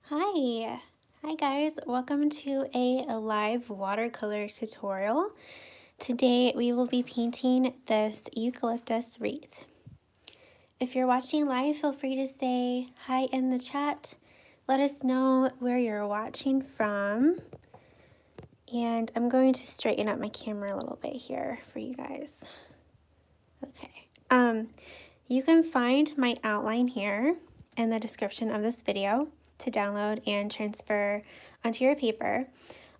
Hi. Hi guys, welcome to a live watercolor tutorial. Today we will be painting this eucalyptus wreath. If you're watching live, feel free to say hi in the chat. Let us know where you're watching from. And I'm going to straighten up my camera a little bit here for you guys. Okay. You can find my outline here in the description of this video to download and transfer onto your paper.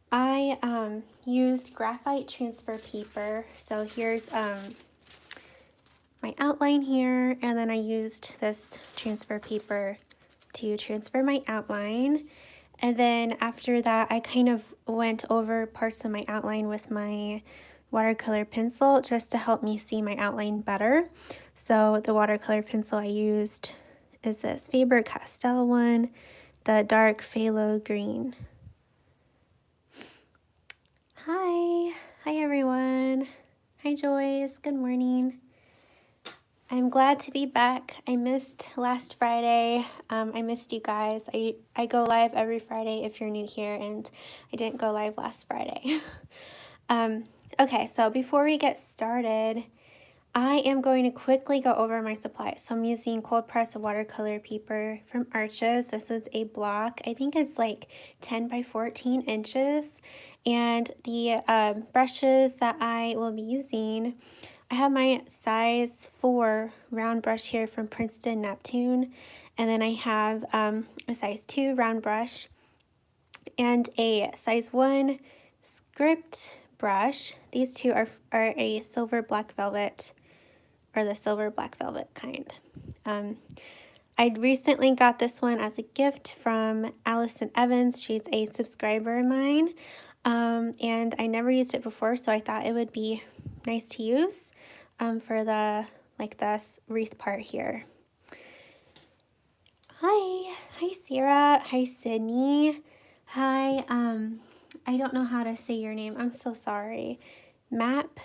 I used graphite transfer paper, so here's my outline here, and then I used this transfer paper to transfer my outline. And then after that, I kind of went over parts of my outline with my watercolor pencil just to help me see my outline better. So the watercolor pencil I used is this Faber-Castell one, the dark phthalo green. Hi everyone. Hi Joyce, good morning. I'm glad to be back. I missed last Friday. I missed you guys. I go live every Friday if you're new here, and I didn't go live last Friday. Okay, so before we get started, I am going to quickly go over my supplies. So I'm using cold press watercolor paper from Arches. This is a block. I think it's like 10 by 14 inches. And the brushes that I will be using, I have my size 4 round brush here from Princeton Neptune. And then I have a size 2 round brush and a size 1 script brush. These two are a silver black velvet, or the silver black velvet kind. I recently got this one as a gift from Allison Evans. She's a subscriber of mine, and I never used it before, so I thought it would be nice to use for the this wreath part here. Hi Sarah, hi Sydney, hi, I don't know how to say your name, I'm so sorry. Map,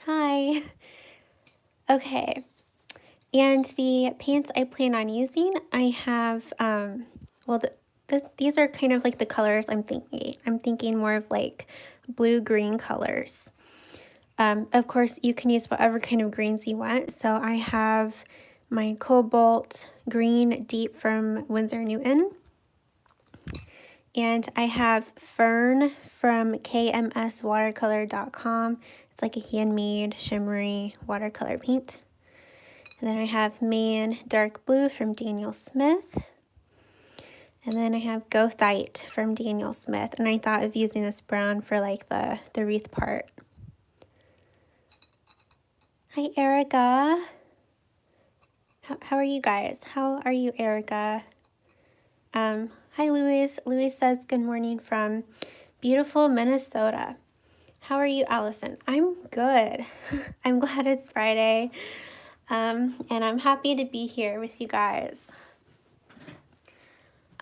hi. Okay, and the paints I plan on using, I have, these are kind of like the colors I'm thinking. I'm thinking more of like blue-green colors. Of course, you can use whatever kind of greens you want. So I have my cobalt green deep from Winsor Newton. And I have Fern from kmswatercolor.com. It's like a handmade shimmery watercolor paint. And then I have Man Dark Blue from Daniel Smith. And then I have Gothite from Daniel Smith. And I thought of using this brown for like the wreath part. Hi, Erica. How are you guys? How are you, Erica? Hi, Louise. Louise says good morning from beautiful Minnesota. How are you, Allison? I'm good. I'm glad it's Friday, and I'm happy to be here with you guys.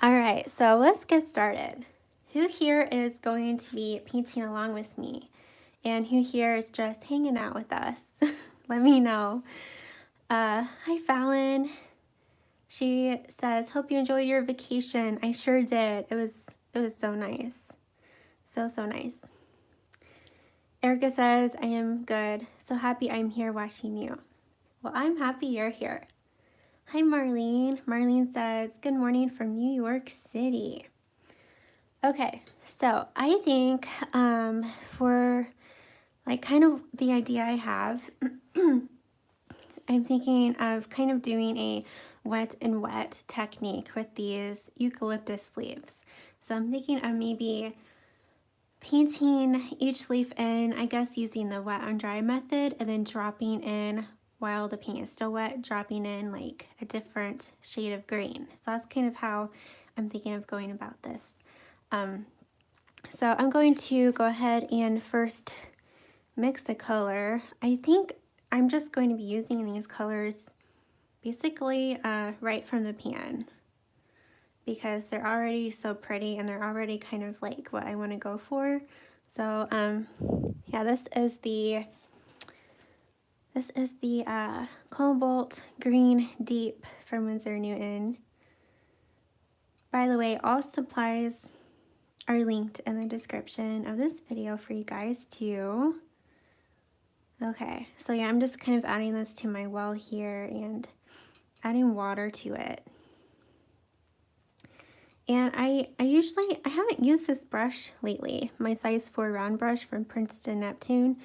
All right, so let's get started. Who here is going to be painting along with me? And who here is just hanging out with us? Let me know. Hi, Fallon. She says, hope you enjoyed your vacation. I sure did. It was so nice. So nice. Erica says, I am good. So happy I'm here watching you. Well, I'm happy you're here. Hi, Marlene. Marlene says, good morning from New York City. Okay, so I think for like kind of the idea I have, I'm thinking of kind of doing a wet and wet technique with these eucalyptus leaves. So I'm thinking of maybe painting each leaf in, I guess using the wet on dry method, and then dropping in while the paint is still wet, dropping in like a different shade of green. So that's kind of how I'm thinking of going about this. So I'm going to go ahead and first mix a color. I think I'm just going to be using these colors basically right from the pan because they're already so pretty and they're already kind of like what I want to go for. So yeah, this is the This is the Cobalt Green Deep from Winsor & Newton. By the way, all supplies are linked in the description of this video for you guys too. Okay, so yeah, I'm just kind of adding this to my well here and adding water to it. And I haven't used this brush lately, my size 4 round brush from Princeton Neptune.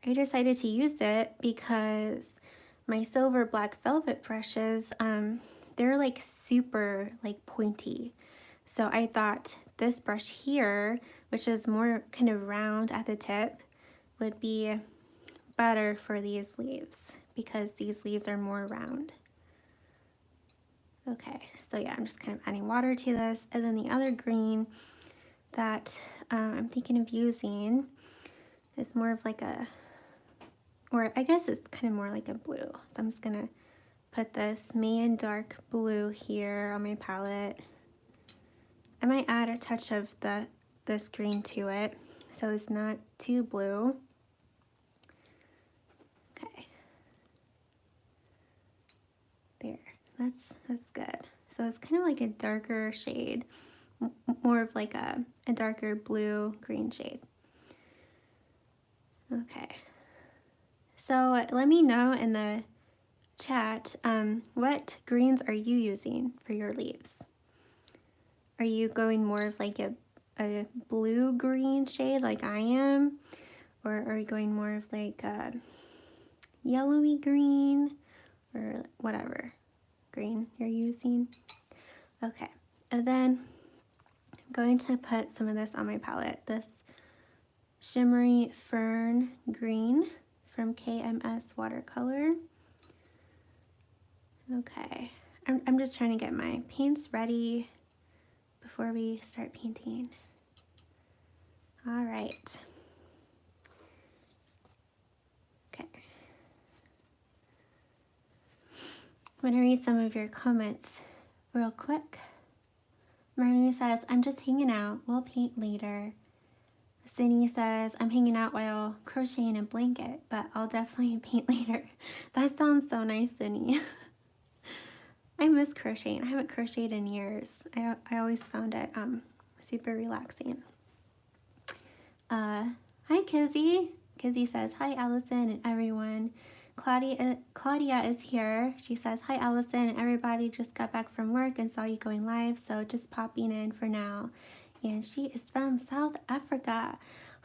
I decided to use it because my silver black velvet brushes, they're like super like pointy. So I thought this brush here, which is more kind of round at the tip, would be better for these leaves because these leaves are more round. Okay, so yeah, I'm just kind of adding water to this. And then the other green that I'm thinking of using is more of like a, or I guess it's kind of more like a blue. So I'm just gonna put this Mayan dark blue here on my palette. I might add a touch of this green to it so it's not too blue. Okay. There, that's good. So it's kind of like a darker shade, more of like a darker blue green shade. Okay. So let me know in the chat, what greens are you using for your leaves? Are you going more of like a blue-green shade like I am? Or are you going more of like a yellowy green or whatever green you're using? Okay, and then I'm going to put some of this on my palette. This Shimmery Fern Green from KMS Watercolor. Okay, I'm just trying to get my paints ready before we start painting. All right. Okay. I'm gonna read some of your comments real quick. Marlene says, I'm just hanging out, we'll paint later. Cindy says, I'm hanging out while crocheting a blanket, but I'll definitely paint later. That sounds so nice, Cindy. I miss crocheting. I haven't crocheted in years. I always found it super relaxing. Hi, Kizzy. Kizzy says, hi, Allison and everyone. Claudia is here. She says, hi, Allison and everybody. Just got back from work and saw you going live, so just popping in for now. And she is from South Africa.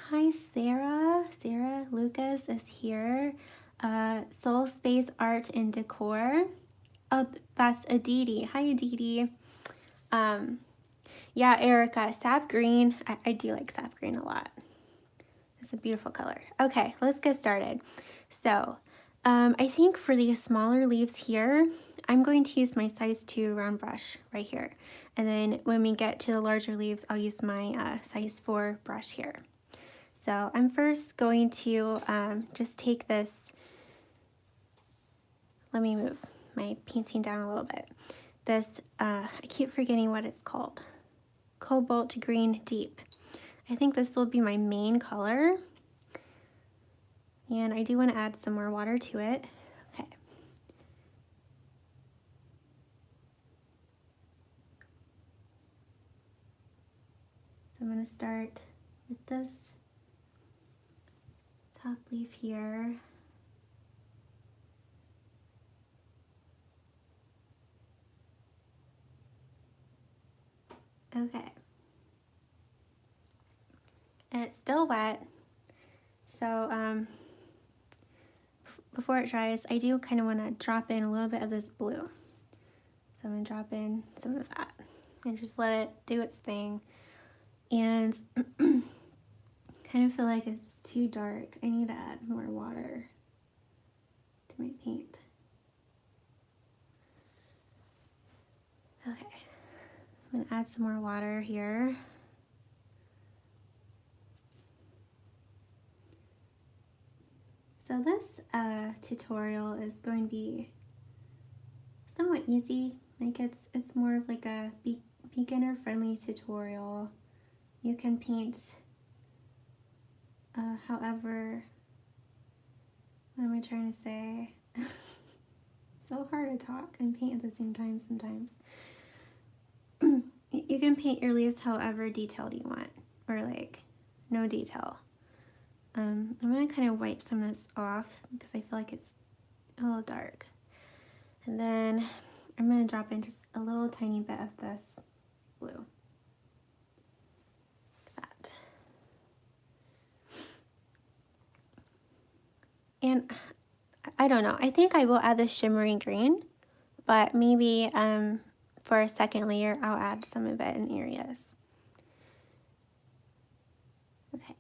Hi, Sarah. Sarah Lucas is here. Soul Space Art and Decor. Oh, that's Aditi. Hi, Aditi. Yeah, Erica, sap green. I do like sap green a lot. It's a beautiful color. Okay, let's get started. So, I think for these smaller leaves here, I'm going to use my size 2 round brush right here. And then when we get to the larger leaves, I'll use my size 4 brush here. So I'm first going to just take this, let me move my painting down a little bit. This, I keep forgetting what it's called. Cobalt Green Deep. I think this will be my main color. And I do want to add some more water to it. Okay. So I'm going to start with this top leaf here. Okay. And it's still wet. So before it dries, I do kind of want to drop in a little bit of this blue. So I'm going to drop in some of that and just let it do its thing. And kind of feel like it's too dark. I need to add more water to my paint. Okay, I'm going to add some more water here. So this tutorial is going to be somewhat easy. Like it's more of like a beginner friendly tutorial. You can paint however What am I trying to say? So hard to talk and paint at the same time sometimes. You can paint your leaves however detailed you want, or like no detail. I'm going to kind of wipe some of this off because I feel like it's a little dark. And then I'm going to drop in just a little tiny bit of this blue. That. And I don't know, I think I will add the shimmery green, but maybe for a second layer I'll add some of it in areas. Okay.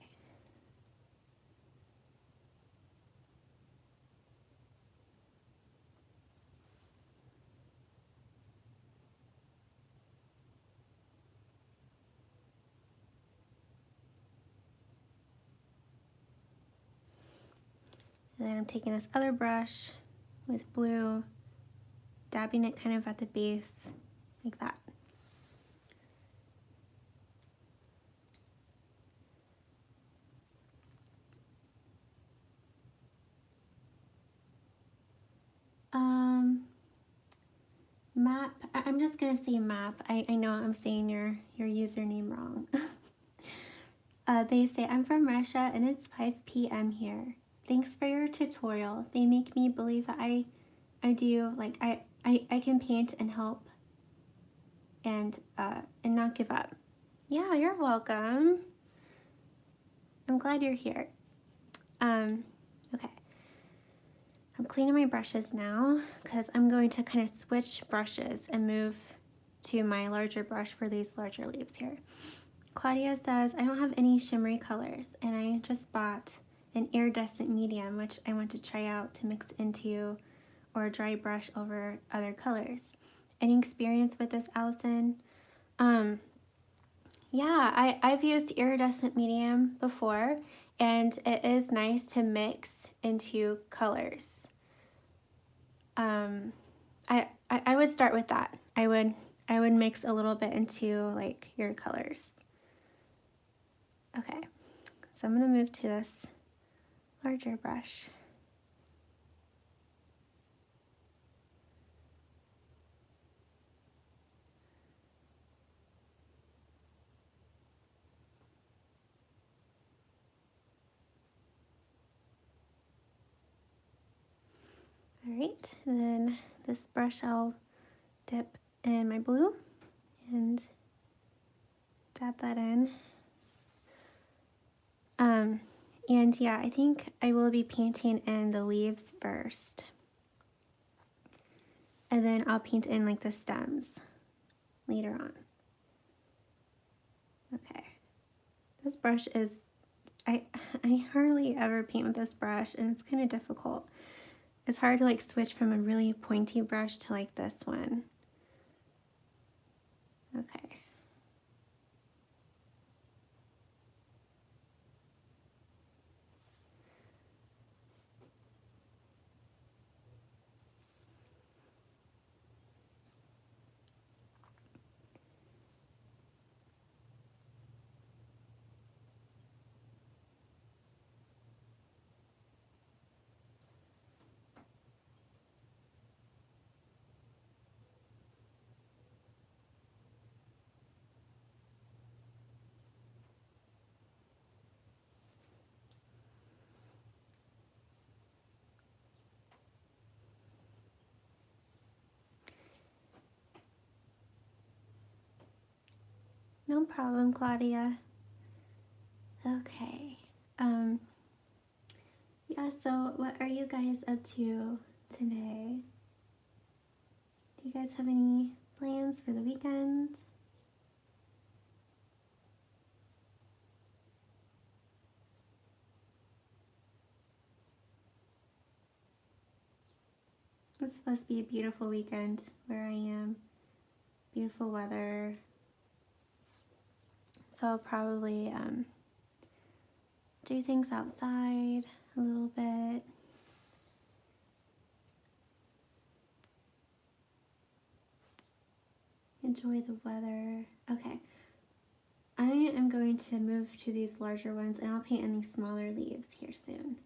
And then I'm taking this other brush with blue, dabbing it kind of at the base, like that. Map, I'm just gonna say map. I know I'm saying your username wrong. They say, I'm from Russia and it's 5 p.m. here. Thanks for your tutorial. They make me believe that I do, like, I can paint and help and not give up. Yeah, you're welcome. I'm glad you're here. Okay. I'm cleaning my brushes now because I'm going to kind of switch brushes and move to my larger brush for these larger leaves here. Claudia says, I don't have any shimmery colors and I just bought an iridescent medium which I want to try out to mix into or dry brush over other colors. Any experience with this, Allison? Yeah, I've used iridescent medium before and it is nice to mix into colors. I would start with that. I would mix a little bit into like your colors. Okay, so I'm gonna move to this larger brush. All right, and then this brush I'll dip in my blue and dab that in. And yeah, I think I will be painting in the leaves first. And then I'll paint in like the stems later on. Okay. This brush is, I hardly ever paint with this brush and it's kind of difficult. It's hard to like switch from a really pointy brush to like this one. Okay. No problem, Claudia. Okay. Yeah, so what are you guys up to today? Do you guys have any plans for the weekend? It's supposed to be a beautiful weekend where I am. Beautiful weather. So I'll probably do things outside a little bit. Enjoy the weather. Okay. I am going to move to these larger ones and I'll paint in these smaller leaves here soon.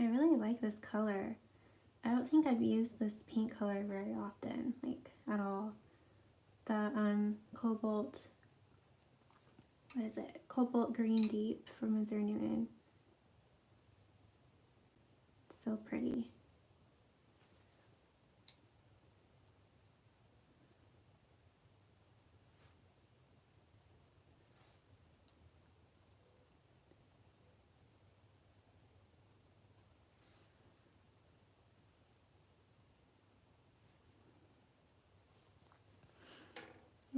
I really like this color. I don't think I've used this paint color very often, like at all. The Cobalt, what is it? Cobalt Green Deep from Winsor & Newton. So pretty.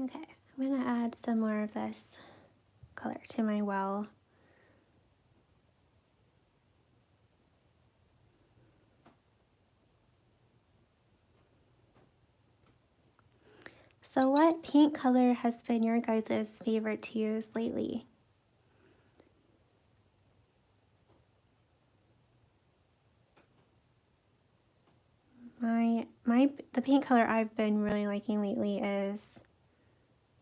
Okay, I'm gonna add some more of this color to my well. So what paint color has been your guys' favorite to use lately? The paint color I've been really liking lately is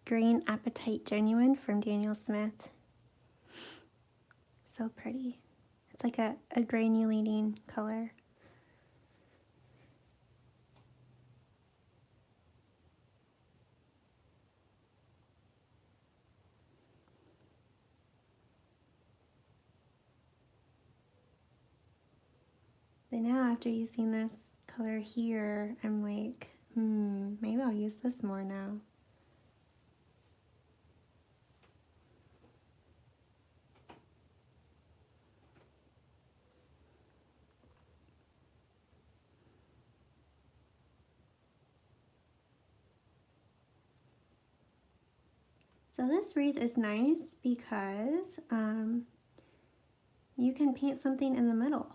Green Apatite Genuine from Daniel Smith. So pretty. It's like a granulating color. But now after using this color here, I'm like, maybe I'll use this more now. So this wreath is nice because you can paint something in the middle,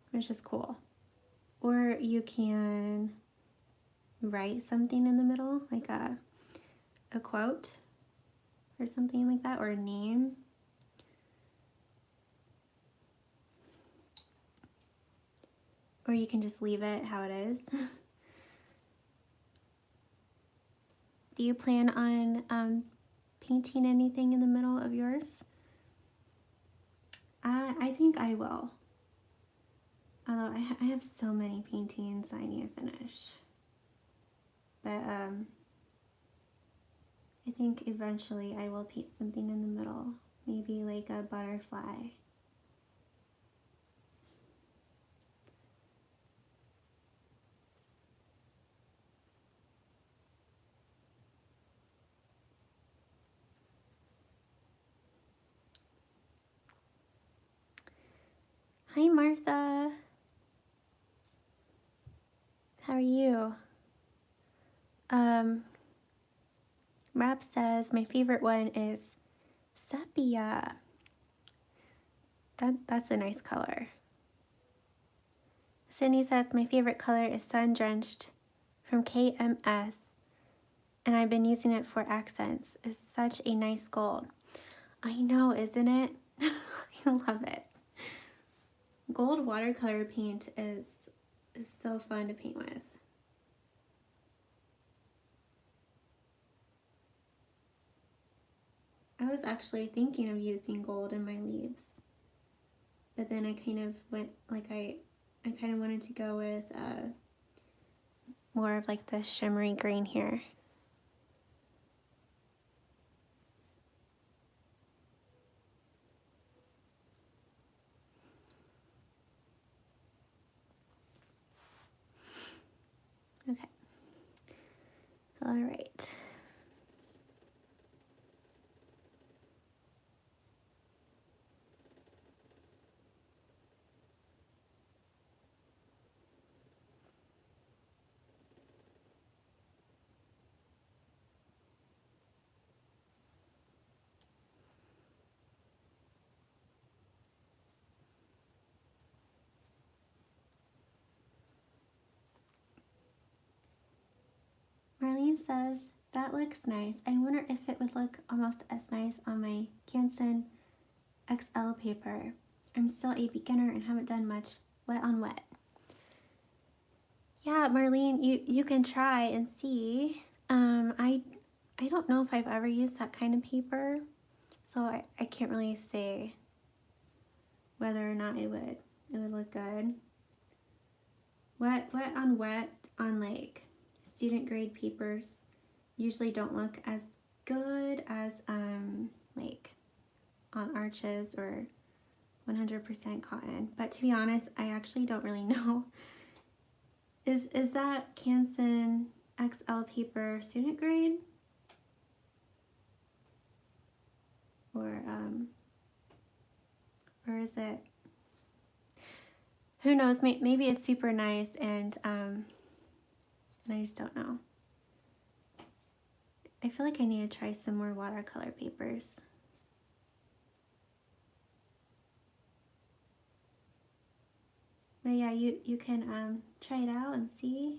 which is cool. Or you can write something in the middle, like a quote or something like that, or a name. Or you can just leave it how it is. Do you plan on painting anything in the middle of yours? I think I will. Although I have so many paintings I need to finish. But I think eventually I will paint something in the middle. Maybe like a butterfly. Hi Martha. How are you? Rap says my favorite one is sepia. That's a nice color. Cindy says my favorite color is Sun Drenched from KMS, and I've been using it for accents. It's such a nice gold. I know, isn't it? I love it. Gold watercolor paint is so fun to paint with. I was actually thinking of using gold in my leaves, but then I kind of went, like I kind of wanted to go with more of like the shimmery green here. Okay. All right. Marlene says, that looks nice. I wonder if it would look almost as nice on my Canson XL paper. I'm still a beginner and haven't done much wet on wet. Yeah, Marlene, you can try and see. I don't know if I've ever used that kind of paper, so I can't really say whether or not it would look good. Wet on like student grade papers usually don't look as good as like on arches or 100% cotton. But to be honest, I actually don't really know. Is that Canson XL paper student grade? Or is it, who knows, maybe it's super nice and I just don't know. I feel like I need to try some more watercolor papers. But yeah, you can try it out and see.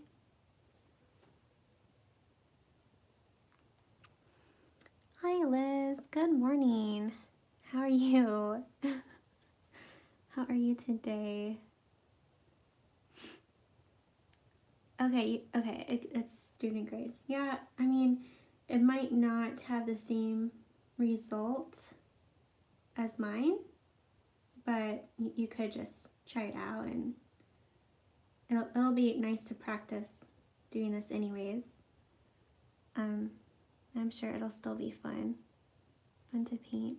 Hi Liz, good morning. How are you? How are you today? Okay, it's student grade. Yeah, I mean, it might not have the same result as mine, but you could just try it out, and it'll be nice to practice doing this anyways. I'm sure it'll still be fun to paint.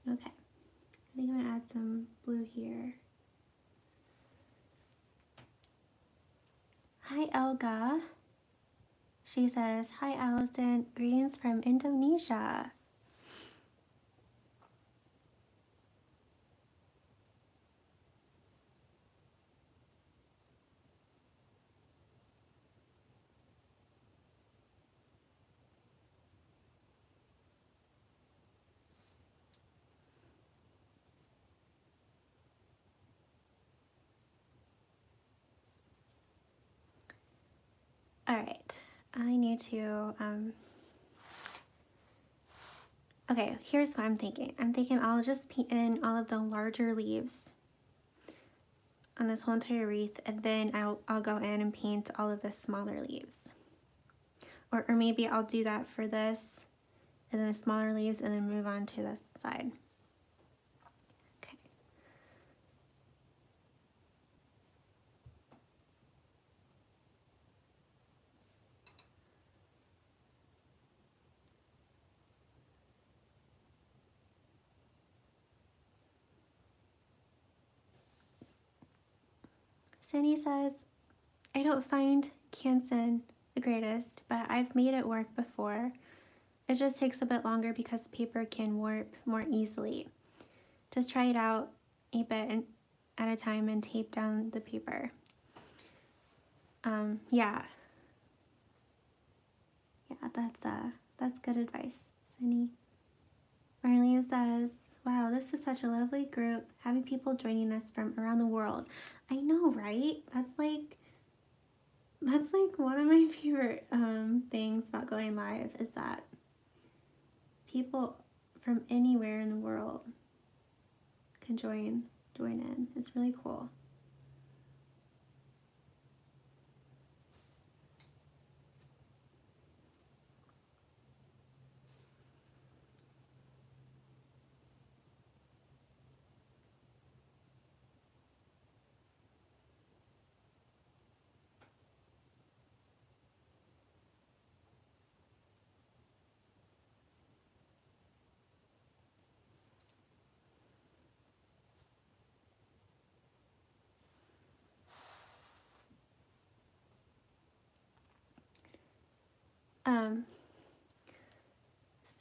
Okay, I think I'm gonna add some blue here. Hi Elga. She says, hi Allison, greetings from Indonesia. All right, I need to, okay, here's what I'm thinking. I'm thinking I'll just paint in all of the larger leaves on this whole entire wreath, and then I'll go in and paint all of the smaller leaves. Or maybe I'll do that for this, and then the smaller leaves, and then move on to this side. Okay. Cindy says, I don't find Canson the greatest, but I've made it work before. It just takes a bit longer because paper can warp more easily. Just try it out a bit at a time and tape down the paper. Yeah, that's good advice, Cindy. Marlene says, wow, this is such a lovely group, having people joining us from around the world. I know, right? That's like one of my favorite things about going live, is that people from anywhere in the world can join in. It's really cool.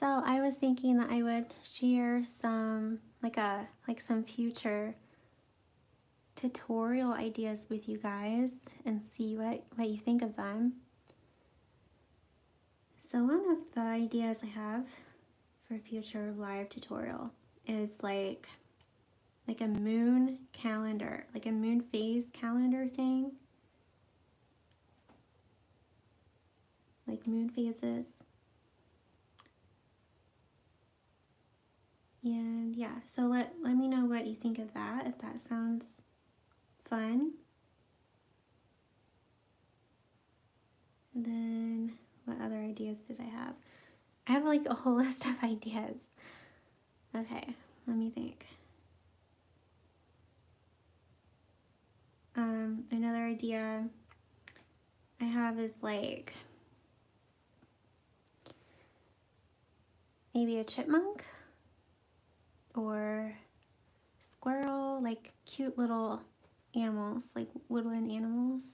So I was thinking that I would share some some future tutorial ideas with you guys and see what you think of them. So one of the ideas I have for a future live tutorial is like a moon calendar, like a moon phase calendar thing. Like moon phases. And yeah, so let me know what you think of that, if that sounds fun. And then what other ideas did I have? I have like a whole list of ideas. Okay, let me think. Another idea I have is like maybe a chipmunk or squirrel, like cute little animals, like woodland animals.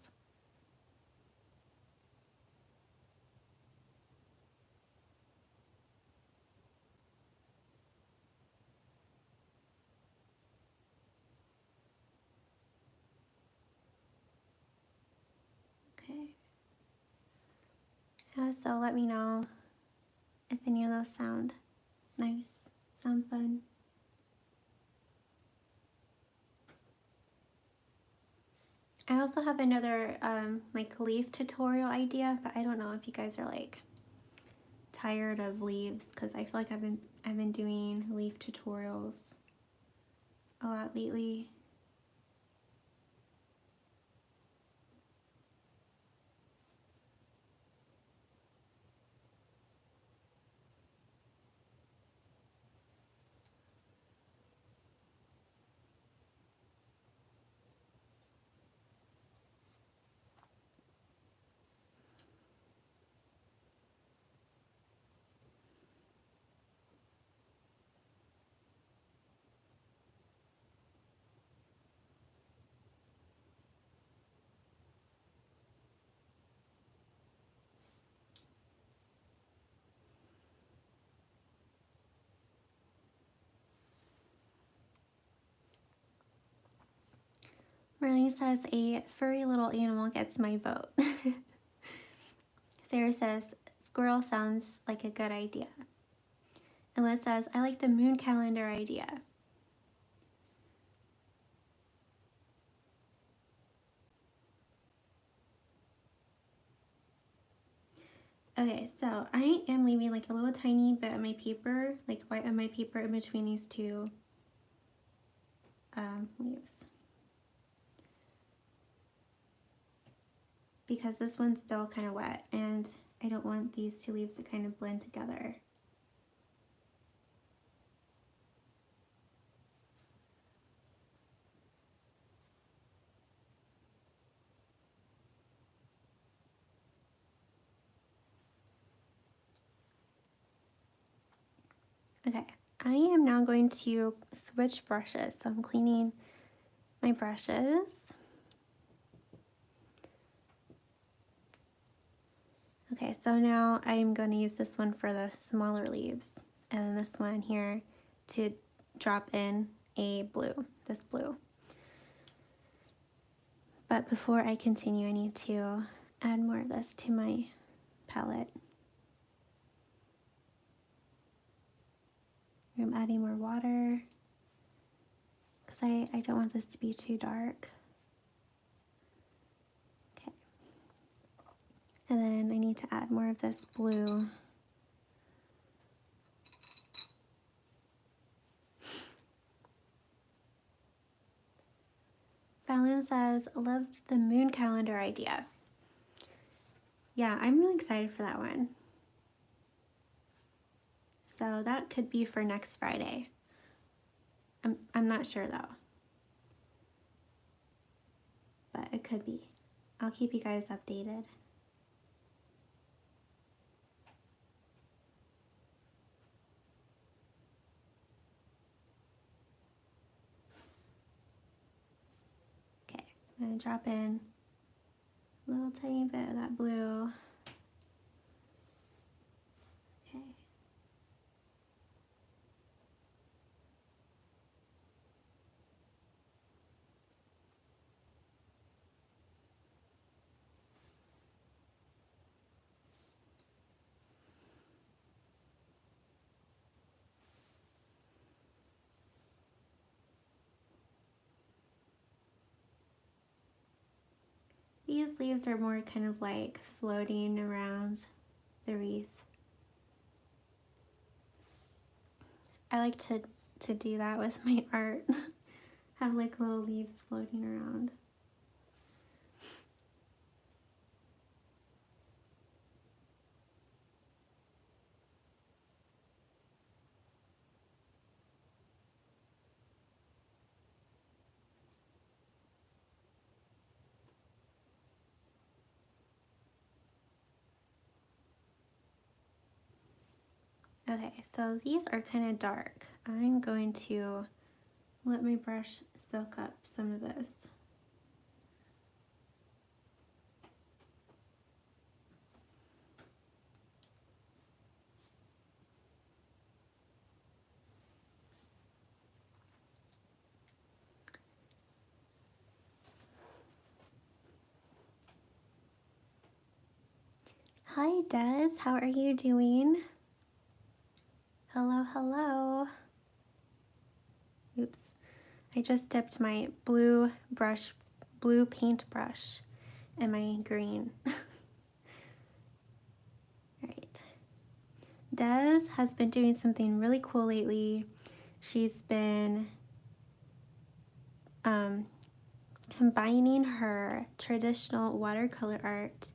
Okay. Yeah, so let me know if any of those sound nice, sound fun. I also have another like leaf tutorial idea, but I don't know if you guys are like tired of leaves, because I feel like I've been doing leaf tutorials a lot lately. Marlene says a furry little animal gets my vote. Sarah says squirrel sounds like a good idea. And Liz says I like the moon calendar idea. Okay, so I am leaving like a little tiny bit of my paper, like white of my paper in between these two leaves. Because this one's still kind of wet and I don't want these two leaves to kind of blend together. Okay, I am now going to switch brushes. So I'm cleaning my brushes. Okay, so now I'm going to use this one for the smaller leaves and then this one here to drop in a blue, this blue. But before I continue, I need to add more of this to my palette. I'm adding more water because I don't want this to be too dark. Okay. And then I need to add more of this blue. Fallon says, love the moon calendar idea. Yeah, I'm really excited for that one. So that could be for next Friday. I'm not sure though. But it could be. I'll keep you guys updated. Okay, I'm gonna drop in a little tiny bit of that blue. Okay. These leaves are more kind of like floating around the wreath. I like to do that with my art. Have like little leaves floating around. Okay, so these are kind of dark. I'm going to let my brush soak up some of this. Hi Des, how are you doing? Hello, hello. Oops, I just dipped my blue paintbrush in my green. Alright. Des has been doing something really cool lately. She's been combining her traditional watercolor art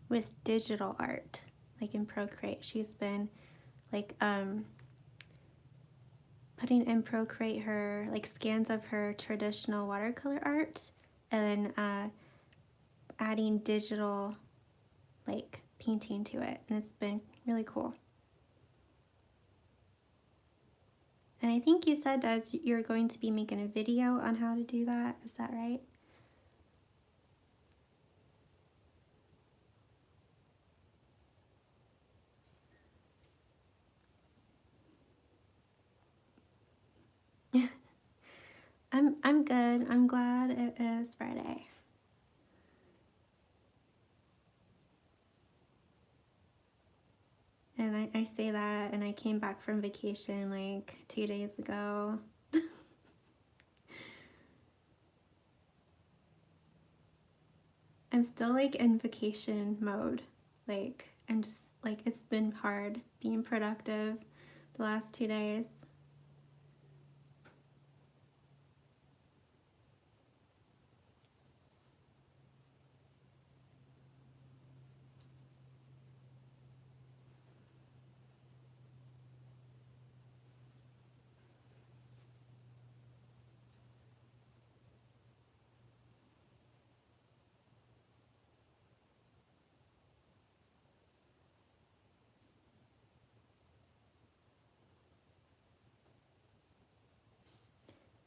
with digital art, like in Procreate. She's been like putting in Procreate her like scans of her traditional watercolor art and adding digital like painting to it, and it's been really cool. And I think you said as you're going to be making a video on how to do that. Is that right? I'm good. I'm glad it is Friday. And I say that, and I came back from vacation like 2 days ago. I'm still like in vacation mode. Like I'm just like, it's been hard being productive the last 2 days.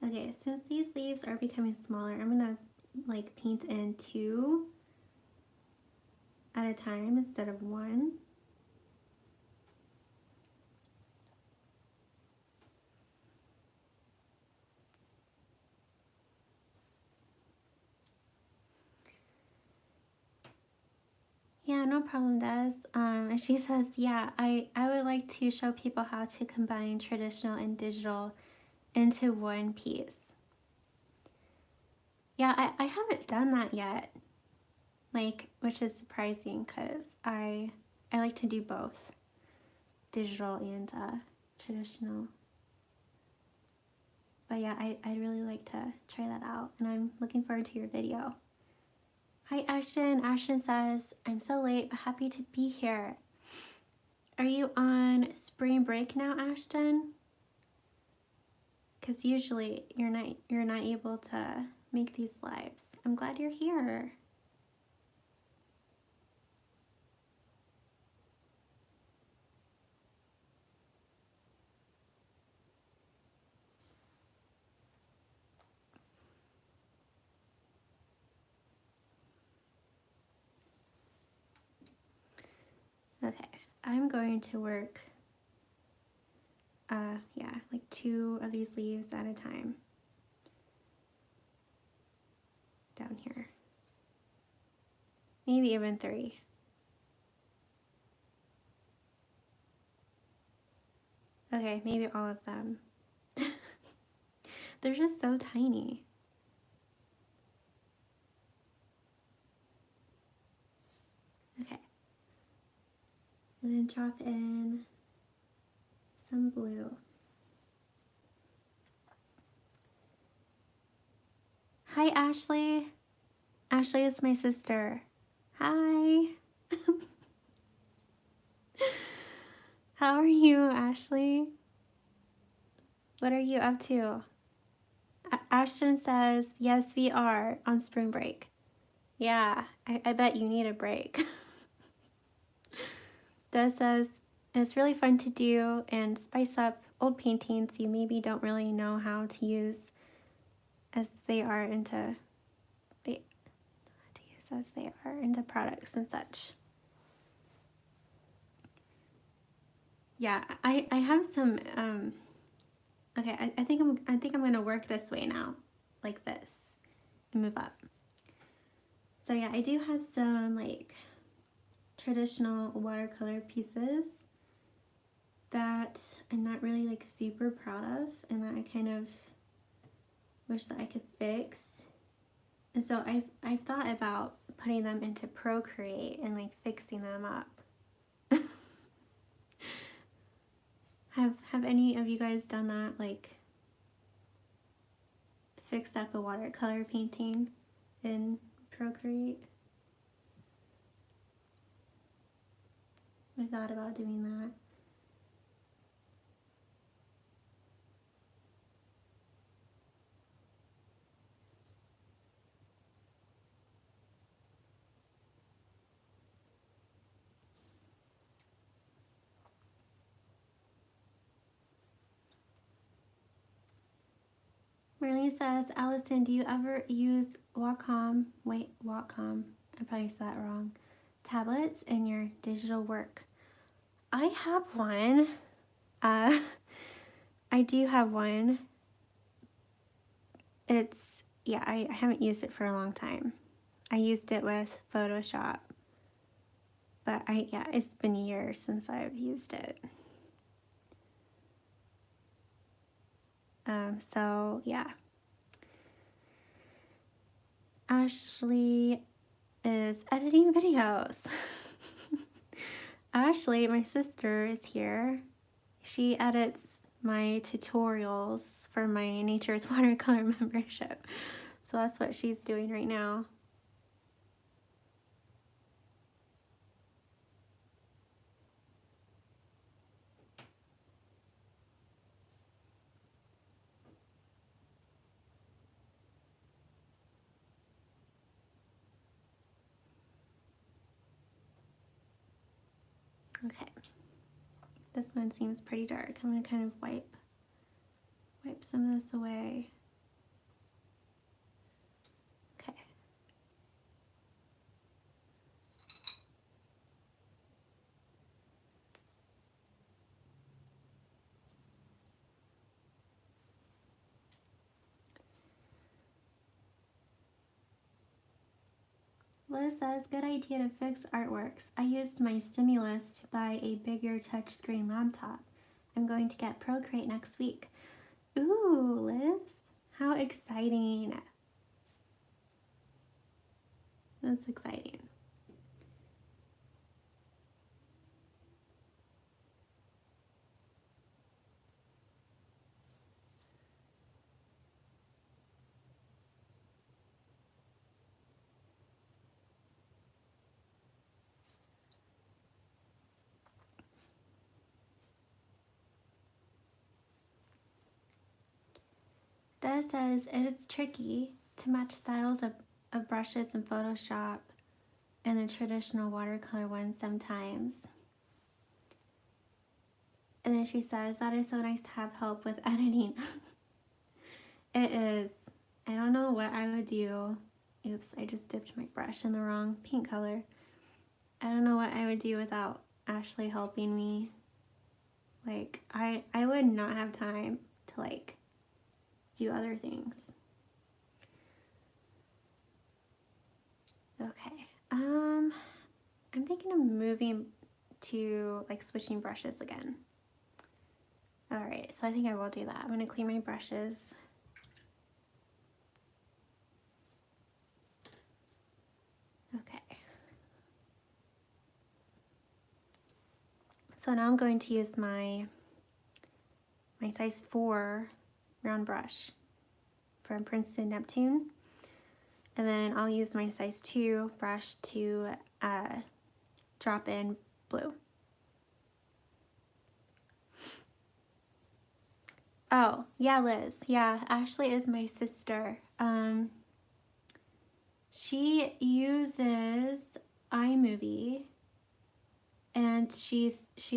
Okay, since these leaves are becoming smaller, I'm gonna like paint in 2 at a time instead of 1. Yeah, no problem, Des. And she says, yeah, I would like to show people how to combine traditional and digital into one piece. Yeah, I haven't done that yet, like, which is surprising because I like to do both, digital and traditional. But yeah, I'd really like to try that out, and I'm looking forward to your video. Hi Ashton. Ashton says, I'm so late but happy to be here. Are you on spring break now, Ashton? Because usually you're not able to make these lives. I'm glad you're here. Okay, I'm going to work yeah, like 2 of these leaves at a time down here. Maybe even 3. Okay, maybe all of them. They're just so tiny. Okay. And then drop in some blue. Hi, Ashley. Ashley is my sister. Hi. How are you, Ashley? What are you up to? Ashton says, yes, we are on spring break. Yeah, I bet you need a break. Des says, it's really fun to do and spice up old paintings you maybe don't really know how to use as they are into products and such. Yeah, I have some okay, I think I'm gonna work this way now, like this, and move up. So yeah, I do have some like traditional watercolor pieces that I'm not really like super proud of and that I kind of wish that I could fix. And so I've thought about putting them into Procreate and like fixing them up. Have any of you guys done that, like fixed up a watercolor painting in Procreate? I thought about doing that. Marlene says, Allison, do you ever use Wacom, I probably said that wrong, tablets in your digital work? I have one. I do have one. Yeah, I haven't used it for a long time. I used it with Photoshop, but yeah, it's been years since I've used it. So yeah. Ashley is editing videos. Ashley, my sister, is here. She edits my tutorials for my Nature's Watercolor membership. So that's what she's doing right now. Okay, this one seems pretty dark. I'm gonna kind of wipe some of this away. Okay. Liz says, good idea to fix artworks. I used my stimulus to buy a bigger touchscreen laptop. I'm going to get Procreate next week. Ooh, Liz, how exciting. That's exciting. Des says, it is tricky to match styles of brushes in Photoshop and the traditional watercolor ones sometimes. And then she says, that is so nice to have help with editing. It is. I don't know what I would do. Oops, I just dipped my brush in the wrong paint color. I don't know what I would do without Ashley helping me. Like, I would not have time to like do other things. Okay, I'm thinking of moving to like switching brushes again. All right, so I think I will do that. I'm gonna clean my brushes. Okay. So now I'm going to use my size 4 round brush from Princeton Neptune. And then I'll use my size 2 brush to drop in blue. Oh, yeah, Liz. Yeah, Ashley is my sister. She uses iMovie And she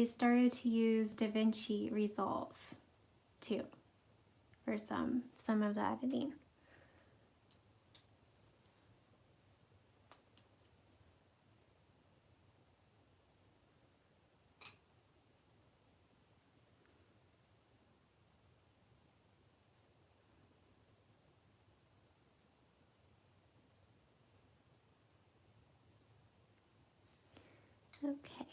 started to use DaVinci Resolve too for some of the editing. Okay.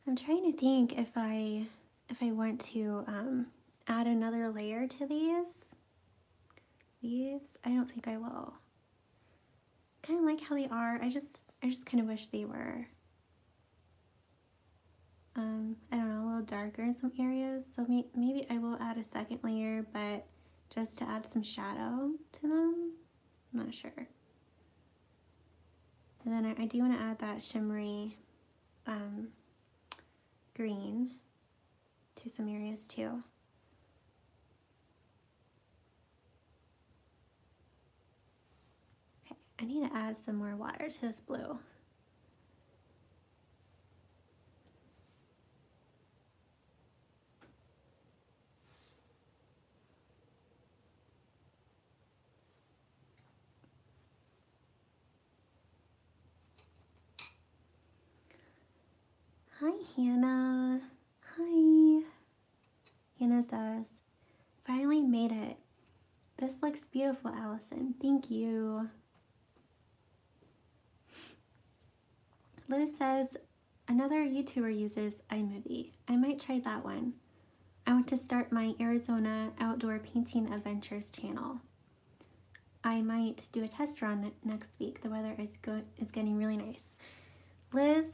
I'm trying to think if I want to add another layer to these leaves. I don't think I will. Kind of like how they are. I just kind of wish they were I don't know, a little darker in some areas. So maybe I will add a second layer, but just to add some shadow to them. I'm not sure. And then I do want to add that shimmery green to some areas too. Okay, I need to add some more water to this blue. Hi, Hannah. Hi. Hannah says, finally made it. This looks beautiful, Allison. Thank you. Liz says, another YouTuber uses iMovie. I might try that one. I want to start my Arizona Outdoor Painting Adventures channel. I might do a test run next week. The weather is getting really nice. Liz,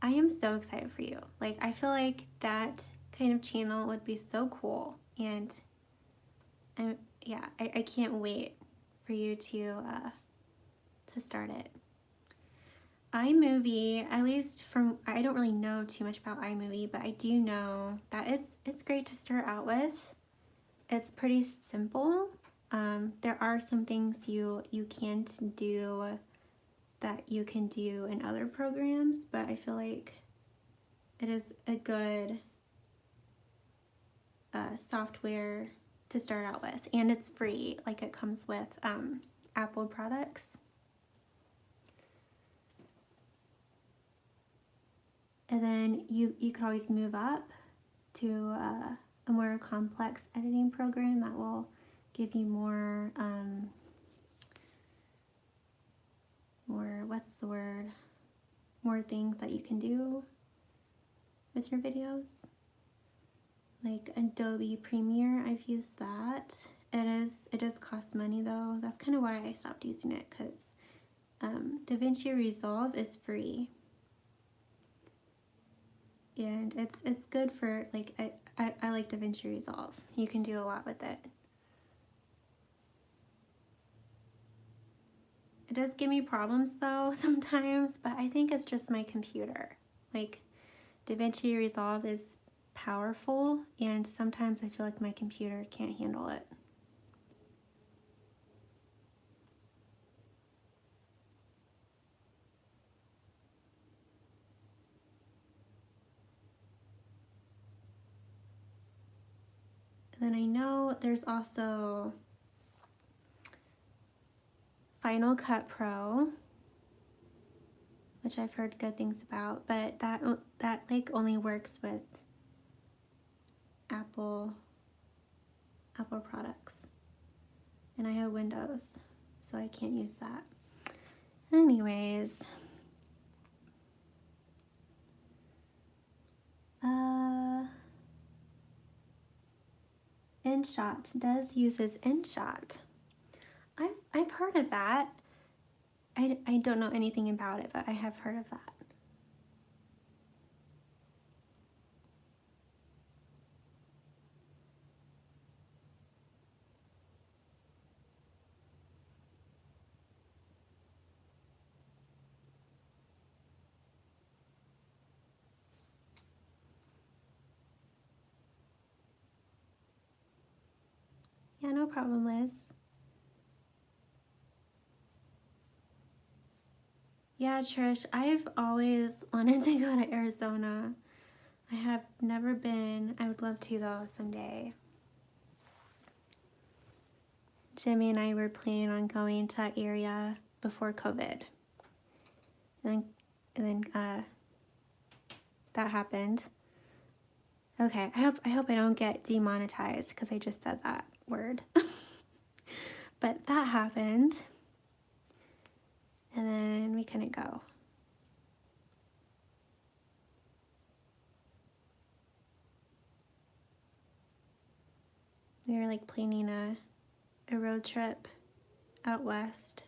I am so excited for you. Like, I feel like that kind of channel would be so cool, and I can't wait for you to start it. iMovie, at least from, I don't really know too much about iMovie, but I do know that it's great to start out with. It's pretty simple. There are some things you can't do that you can do in other programs, but I feel like it is a good software to start out with, and it's free. Like, it comes with Apple products. And then you can always move up to a more complex editing program that will give you more what's the word? More things that you can do with your videos. Like Adobe Premiere, I've used that. It does cost money though. That's kind of why I stopped using it, because DaVinci Resolve is free. And it's good for, like, I like DaVinci Resolve. You can do a lot with it. It does give me problems though sometimes, but I think it's just my computer. Like, DaVinci Resolve is powerful, and sometimes I feel like my computer can't handle it. And then I know there's also Final Cut Pro, which I've heard good things about, but that like only works with Apple products, and I have Windows, so I can't use that. Anyways, InShot uses InShot. I've heard of that. I don't know anything about it, but I have heard of that. Yeah, no problem, Liz. Yeah, Trish, I've always wanted to go to Arizona. I have never been. I would love to, though, someday. Jimmy and I were planning on going to that area before COVID. And then that happened. Okay, I hope I don't get demonetized because I just said that word. But that happened. And then we couldn't go. We were like planning a road trip out west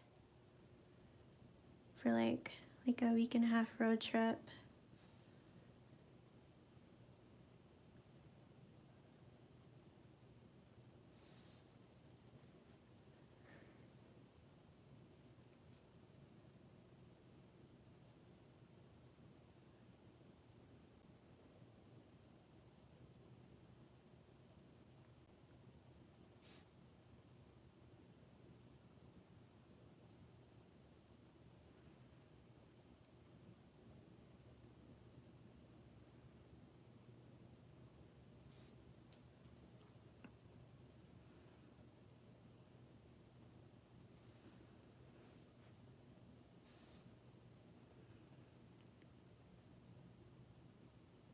for like a week and a half road trip.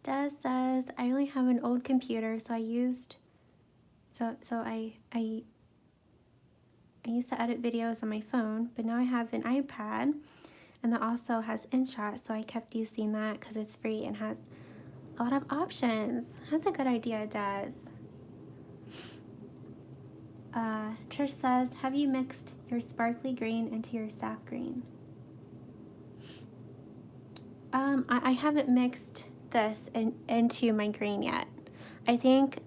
Des says I only have an old computer, so I used I used to edit videos on my phone, but now I have an iPad, and that also has InShot, so I kept using that because it's free and has a lot of options. That's a good idea, Des. Trish says, have you mixed your sparkly green into your sap green? I haven't mixed this into my green yet. I think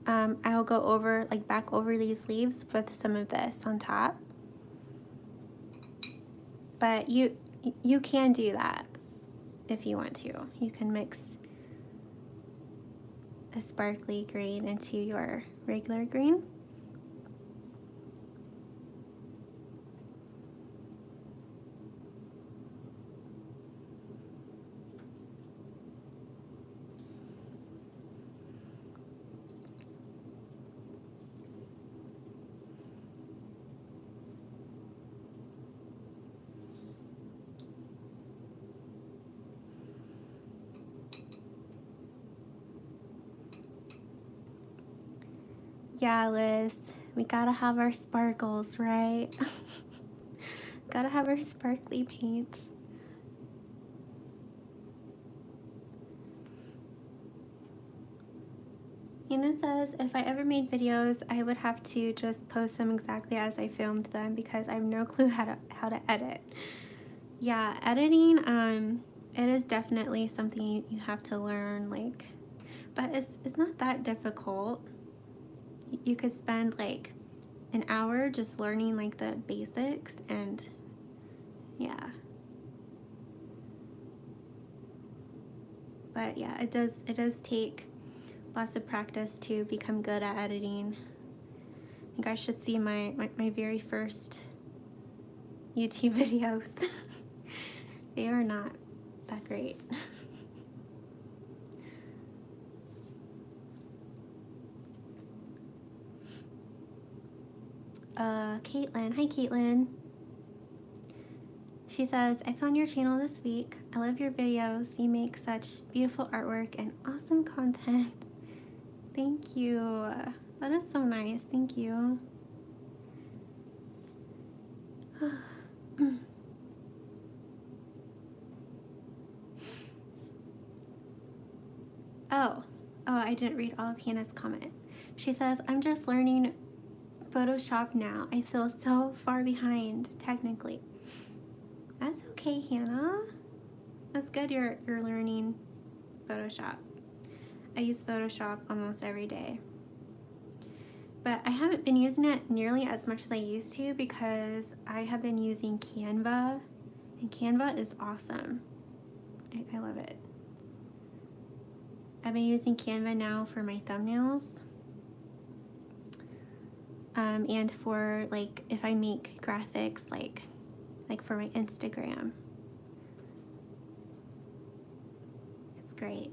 I'll go over, like back over these leaves with some of this on top. But you can do that if you want to. You can mix a sparkly green into your regular green. Yeah, Liz, we gotta have our sparkles, right? Gotta have our sparkly paints. Hannah says, if I ever made videos, I would have to just post them exactly as I filmed them because I have no clue how to edit. Yeah, editing, it is definitely something you have to learn, like, but it's not that difficult. You could spend like an hour just learning like the basics, and yeah. But yeah, it does take lots of practice to become good at editing. I think I should see my very first YouTube videos. They are not that great. Caitlin. Hi, Caitlin. She says, I found your channel this week. I love your videos. You make such beautiful artwork and awesome content. Thank you. That is so nice. Thank you. Oh, I didn't read all of Hannah's comment. She says, I'm just learning Photoshop now. I feel so far behind, technically. That's okay, Hannah. That's good you're learning Photoshop. I use Photoshop almost every day. But I haven't been using it nearly as much as I used to because I have been using Canva, and Canva is awesome. I love it. I've been using Canva now for my thumbnails. And for like if I make graphics like for my Instagram. It's great.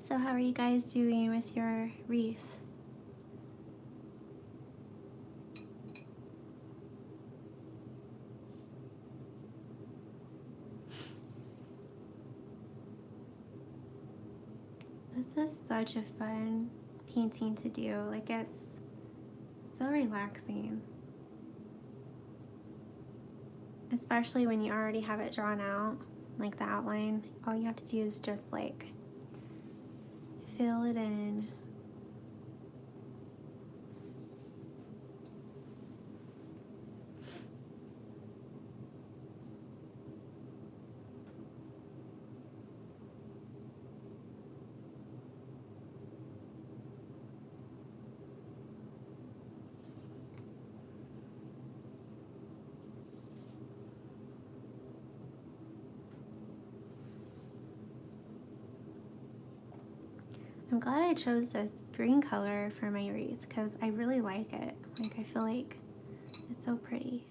So how are you guys doing with your wreath? This is such a fun painting to do. Like, it's so relaxing. Especially when you already have it drawn out, like the outline. All you have to do is just like fill it in. I'm glad I chose this green color for my wreath because I really like it. Like, I feel like it's so pretty.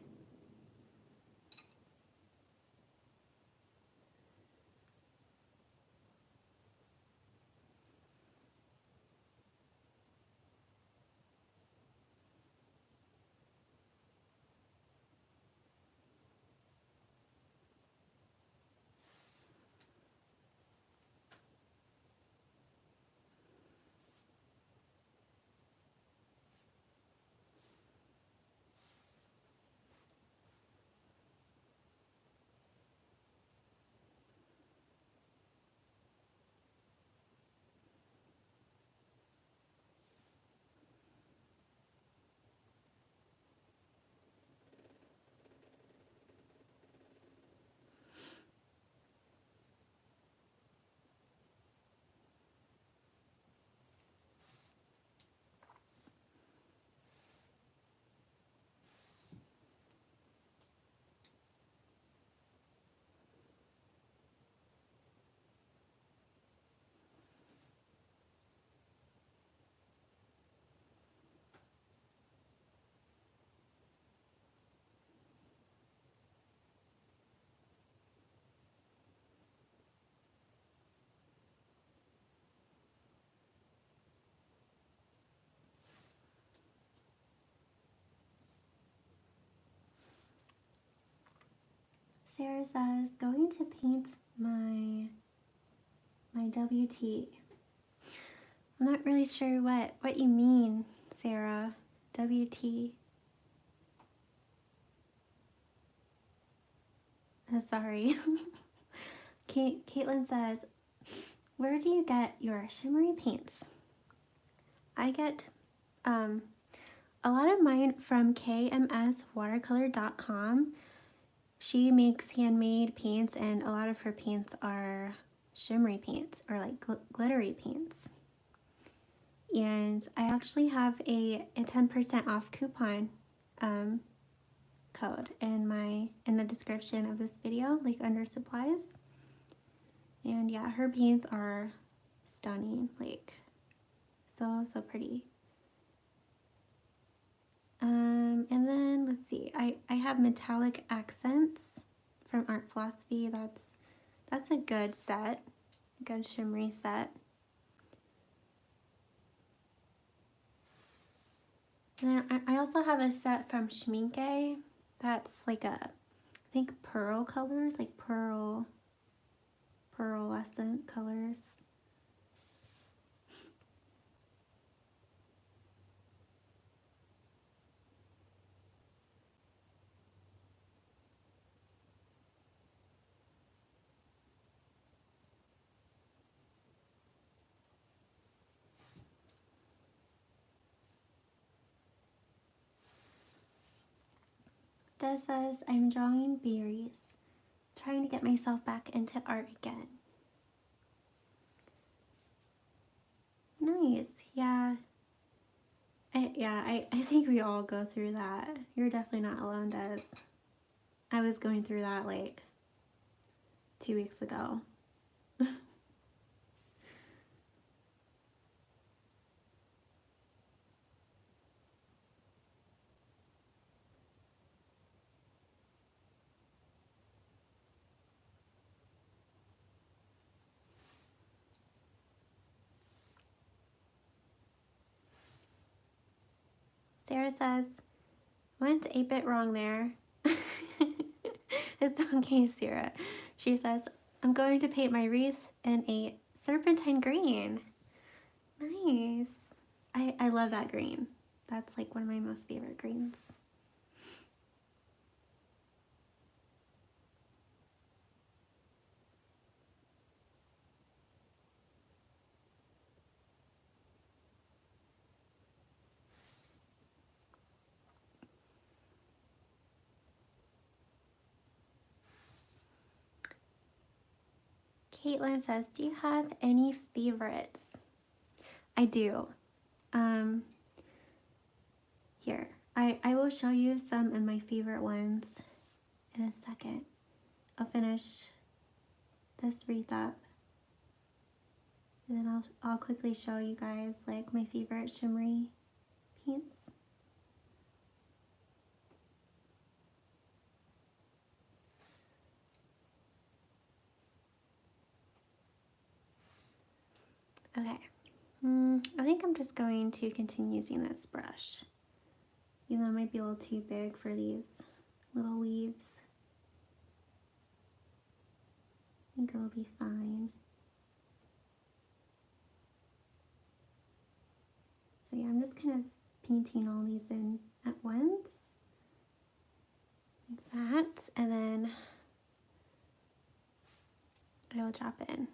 Sarah says, going to paint my WT. I'm not really sure what you mean, Sarah. WT. Sorry. Caitlin says, where do you get your shimmery paints? I get a lot of mine from kmswatercolor.com. She makes handmade paints, and a lot of her paints are shimmery paints or like glittery paints. And I actually have a 10% off coupon code in the description of this video, like under supplies. And yeah, her paints are stunning, like so pretty. And then let's see, I have metallic accents from Art Philosophy. That's a good set, good shimmery set. And then I also have a set from Schmincke that's like a, I think pearl colors, like pearlescent colors. Des says, I'm drawing berries, trying to get myself back into art again. Nice, yeah. I think we all go through that. You're definitely not alone, Des. I was going through that like 2 weeks ago. Sarah says, went a bit wrong there. It's okay, Sarah. She says, I'm going to paint my wreath in a serpentine green. Nice. I love that green. That's like one of my most favorite greens. Caitlin says, do you have any favorites? I do. Here, I will show you some of my favorite ones in a second. I'll finish this wreath up, and then I'll quickly show you guys like my favorite shimmery paints. Okay, I think I'm just going to continue using this brush, even though it might be a little too big for these little leaves. I think it'll be fine. So yeah, I'm just kind of painting all these in at once, like that, and then I will drop in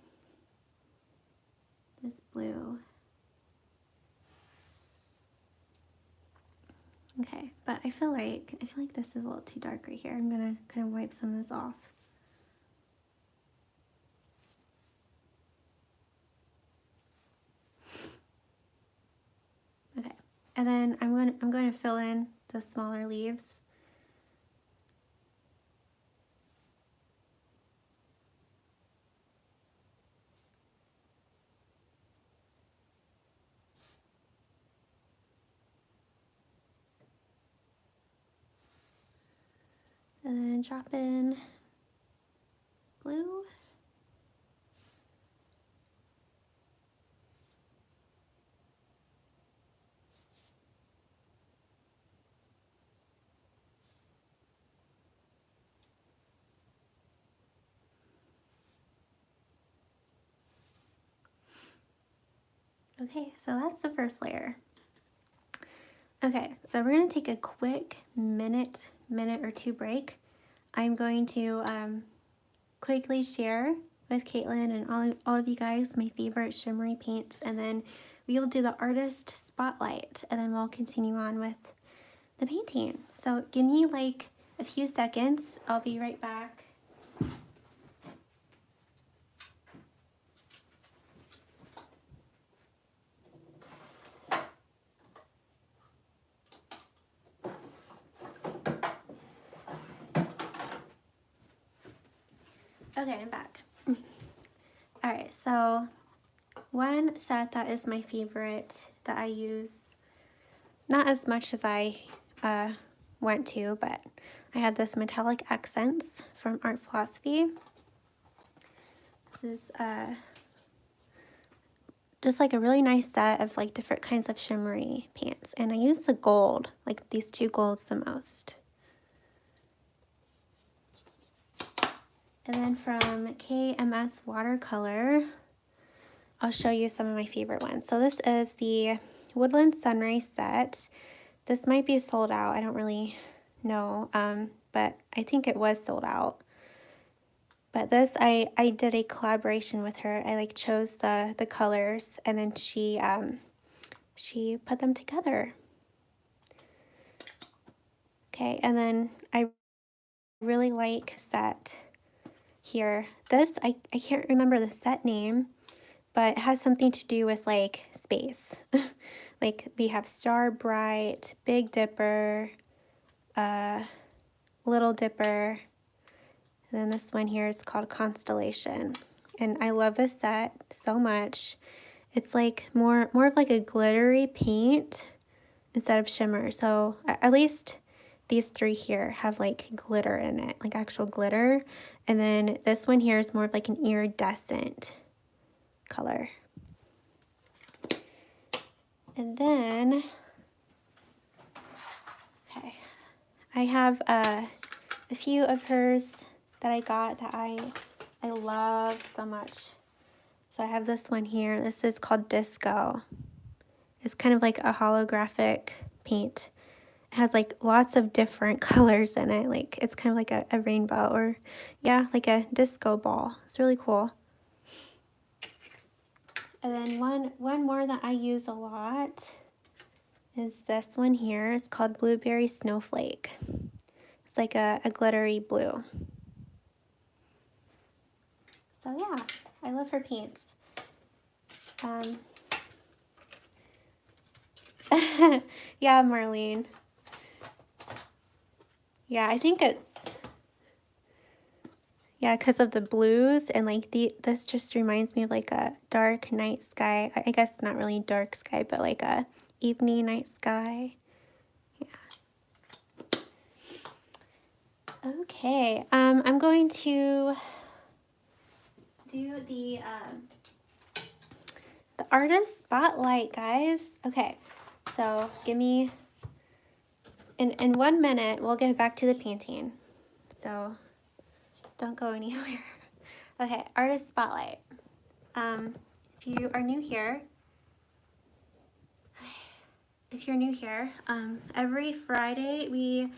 this blue. Okay, but I feel like this is a little too dark right here. I'm gonna kind of wipe some of this off. Okay, and then I'm going to fill in the smaller leaves. And then drop in blue. Okay, so that's the first layer. Okay, so we're gonna take a quick minute or two break. I'm going to quickly share with Caitlin and all of you guys my favorite shimmery paints, and then we will do the artist spotlight, and then we'll continue on with the painting. So give me like a few seconds. I'll be right back. Okay, I'm back. All right, so one set that is my favorite that I use, not as much as I went to, but I have this metallic accents from Art Philosophy. This is just like a really nice set of like different kinds of shimmery paints. And I use the gold, like these two golds the most. And then from KMS Watercolor, I'll show you some of my favorite ones. So this is the Woodland Sunrise set. This might be sold out. I don't really know, but I think it was sold out. But this, I did a collaboration with her. I like chose the colors, and then she put them together. Okay, and then I really like set here. This, I can't remember the set name, but it has something to do with like space. Like we have Star Bright, Big Dipper, Little Dipper, and then this one here is called Constellation. And I love this set so much. It's like more of like a glittery paint instead of shimmer. So at least these three here have like glitter in it, like actual glitter. And then this one here is more of like an iridescent color. And then, okay, I have a few of hers that I got that I love so much. So I have this one here. This is called Disco. It's kind of like a holographic paint. It has like lots of different colors in it. Like it's kind of like a rainbow, or yeah, like a disco ball. It's really cool. And then one more that I use a lot is this one here. It's called Blueberry Snowflake. It's like a glittery blue. So yeah, I love her paints. Yeah, Marlene. Yeah, I think it's, yeah, because of the blues, and like this just reminds me of like a dark night sky. I guess not really dark sky, but like a evening night sky. Yeah. Okay, I'm going to do the artist spotlight, guys. Okay, so give me, in 1 minute, we'll get back to the painting. So don't go anywhere. Okay, artist spotlight. If you are new here, every Friday we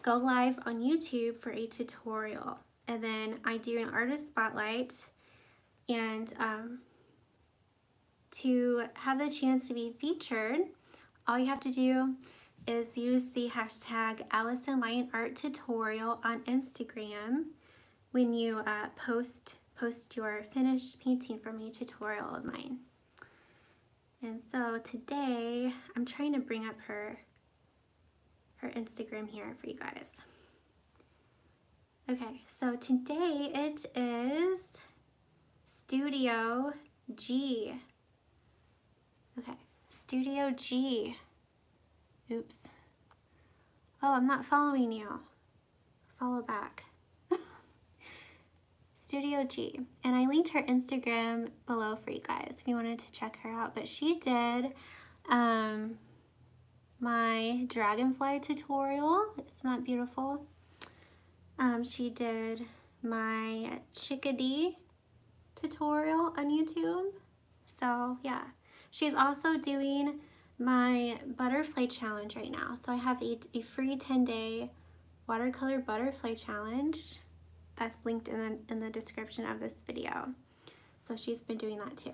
go live on YouTube for a tutorial, and then I do an artist spotlight, and to have the chance to be featured, all you have to do is use the hashtag AllisonLionArtTutorial on Instagram when you post your finished painting from a tutorial of mine. And so today I'm trying to bring up her Instagram here for you guys. Okay, so today it is Studio G. Okay, Studio G. Oops. Oh, I'm not following you. Follow back. Studio G. And I linked her Instagram below for you guys if you wanted to check her out. But she did my dragonfly tutorial. Isn't that beautiful? She did my chickadee tutorial on YouTube. So yeah, she's also doing my butterfly challenge right now. So I have a free 10-day watercolor butterfly challenge that's linked in the description of this video. So she's been doing that too.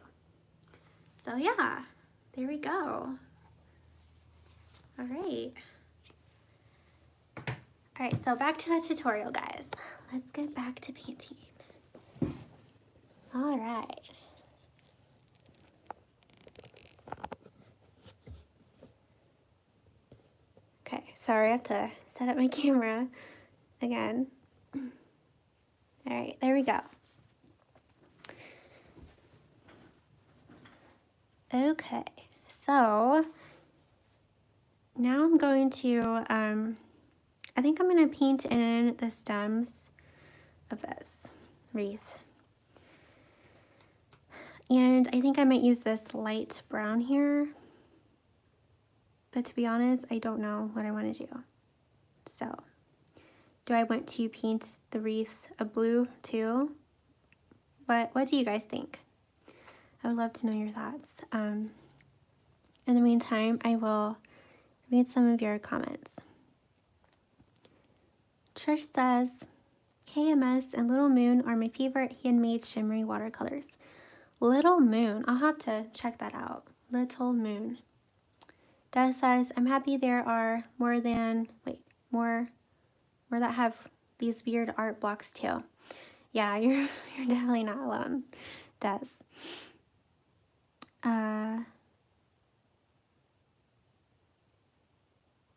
So yeah, there we go. All right. All right, so back to the tutorial, guys. Let's get back to painting. All right. Okay, sorry, I have to set up my camera again. All right, there we go. Okay, so now I'm going to, I think I'm going to paint in the stems of this wreath. And I think I might use this light brown here. But to be honest, I don't know what I want to do. So, do I want to paint the wreath a blue too? What do you guys think? I would love to know your thoughts. In the meantime, I will read some of your comments. Trish says, KMS and Little Moon are my favorite handmade shimmery watercolors. Little Moon, I'll have to check that out. Little Moon. Des says, I'm happy there are more that have these weird art blocks too. Yeah, you're definitely not alone, Des.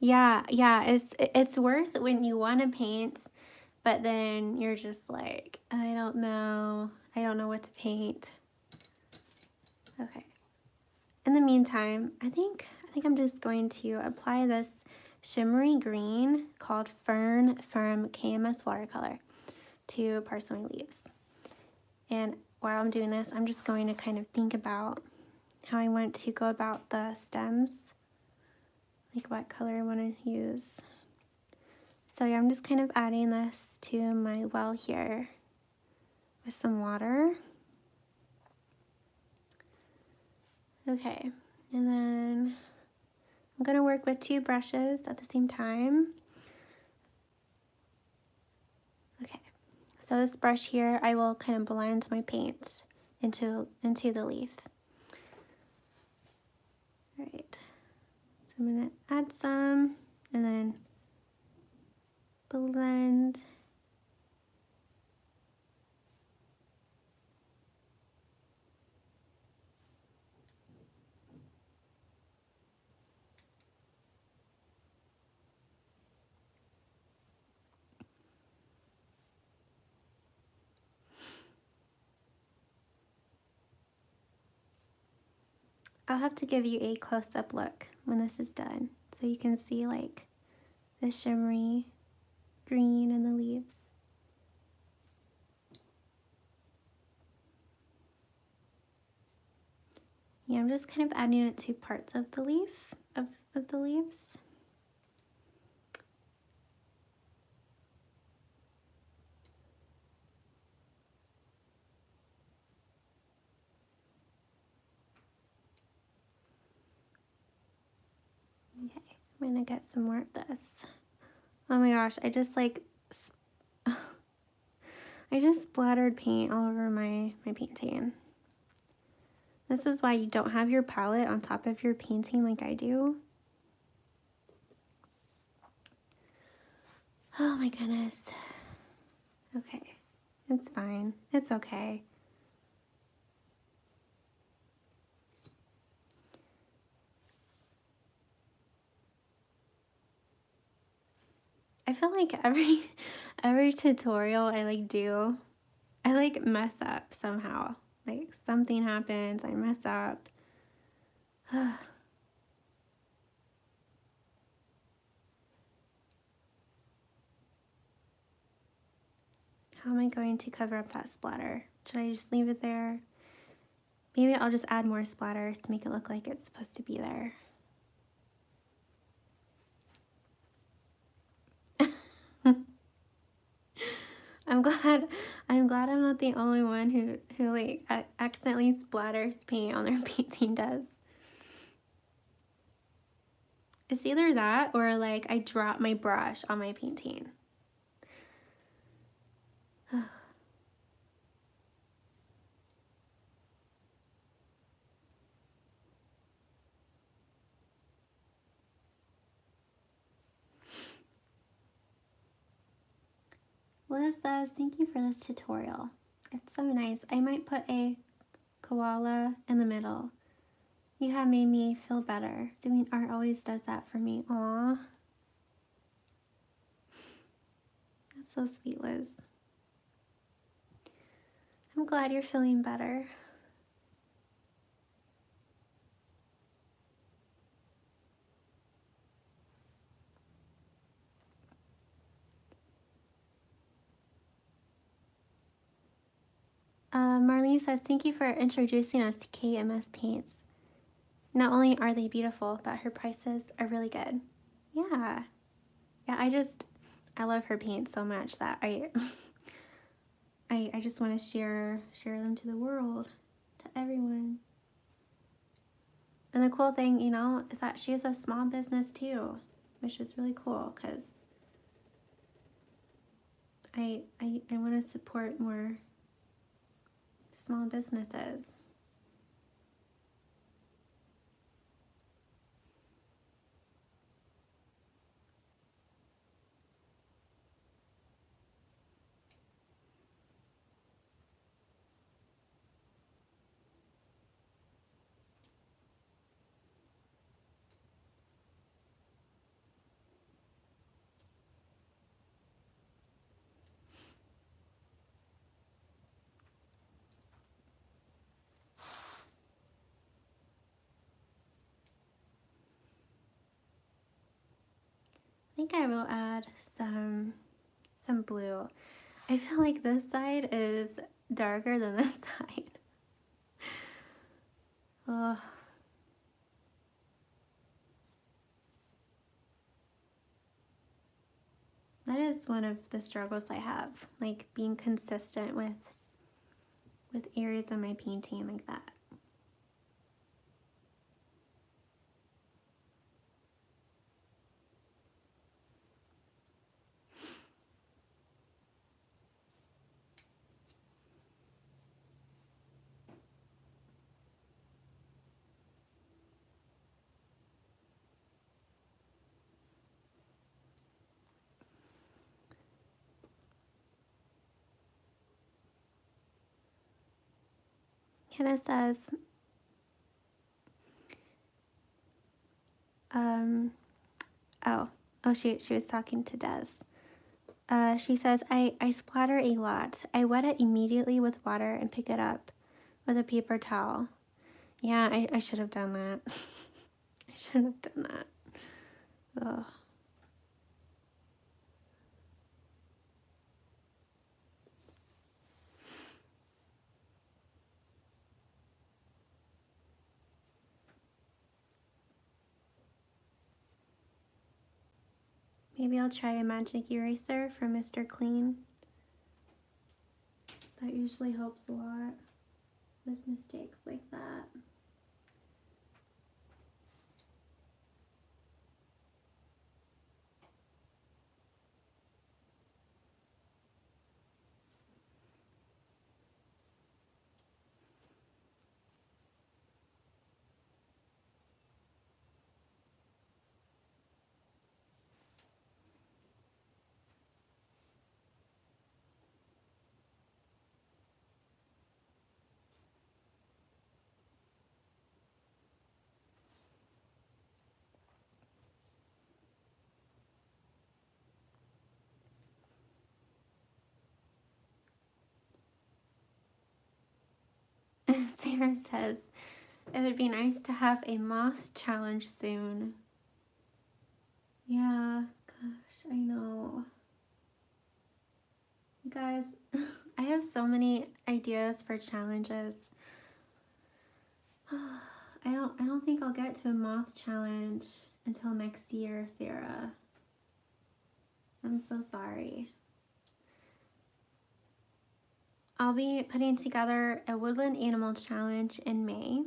Yeah, it's worse when you want to paint, but then you're just like, I don't know what to paint. Okay. In the meantime, I think I'm just going to apply this shimmery green called Fern from KMS Watercolor to parts of my leaves. And while I'm doing this, I'm just going to kind of think about how I want to go about the stems, like what color I want to use. So yeah, I'm just kind of adding this to my well here with some water. Okay, and then I'm going to work with 2 brushes at the same time. Okay, so this brush here, I will kind of blend my paint into the leaf. All right, so I'm going to add some and then blend. I'll have to give you a close-up look when this is done so you can see like the shimmery green in the leaves. Yeah, I'm just kind of adding it to parts of the leaf, of the leaves. Okay, I'm gonna get some more of this. Oh my gosh, I just splattered paint all over my painting. This is why you don't have your palette on top of your painting like I do. Oh my goodness. Okay, it's fine. It's okay. I feel like every tutorial I do, I mess up somehow. Like something happens, I mess up. How am I going to cover up that splatter? Should I just leave it there? Maybe I'll just add more splatters to make it look like it's supposed to be there. I'm glad I'm not the only one who like accidentally splatters paint on their painting does. It's either that or like I drop my brush on my painting. Liz says, thank you for this tutorial. It's so nice. I might put a koala in the middle. You have made me feel better. Doing art always does that for me. Aw. That's so sweet, Liz. I'm glad you're feeling better. Marlene says, thank you for introducing us to KMS paints. Not only are they beautiful, but her prices are really good. Yeah. Yeah, I love her paints so much that I just want to share them to the world, to everyone. And the cool thing, you know, is that she is a small business too, which is really cool because I want to support more small businesses. I think I will add some blue. I feel like this side is darker than this side. Oh. That is one of the struggles I have, like being consistent with areas of my painting like that. Hannah says, she was talking to Des. She says, I splatter a lot. I wet it immediately with water and pick it up with a paper towel. Yeah, I should have done that. I should have done that. Ugh. Maybe I'll try a magic eraser from Mr. Clean. That usually helps a lot with mistakes like that. Sarah says, it would be nice to have a moth challenge soon. Yeah, gosh, I know. You guys, I have so many ideas for challenges. I don't think I'll get to a moth challenge until next year, Sarah. I'm so sorry. I'll be putting together a woodland animal challenge in May.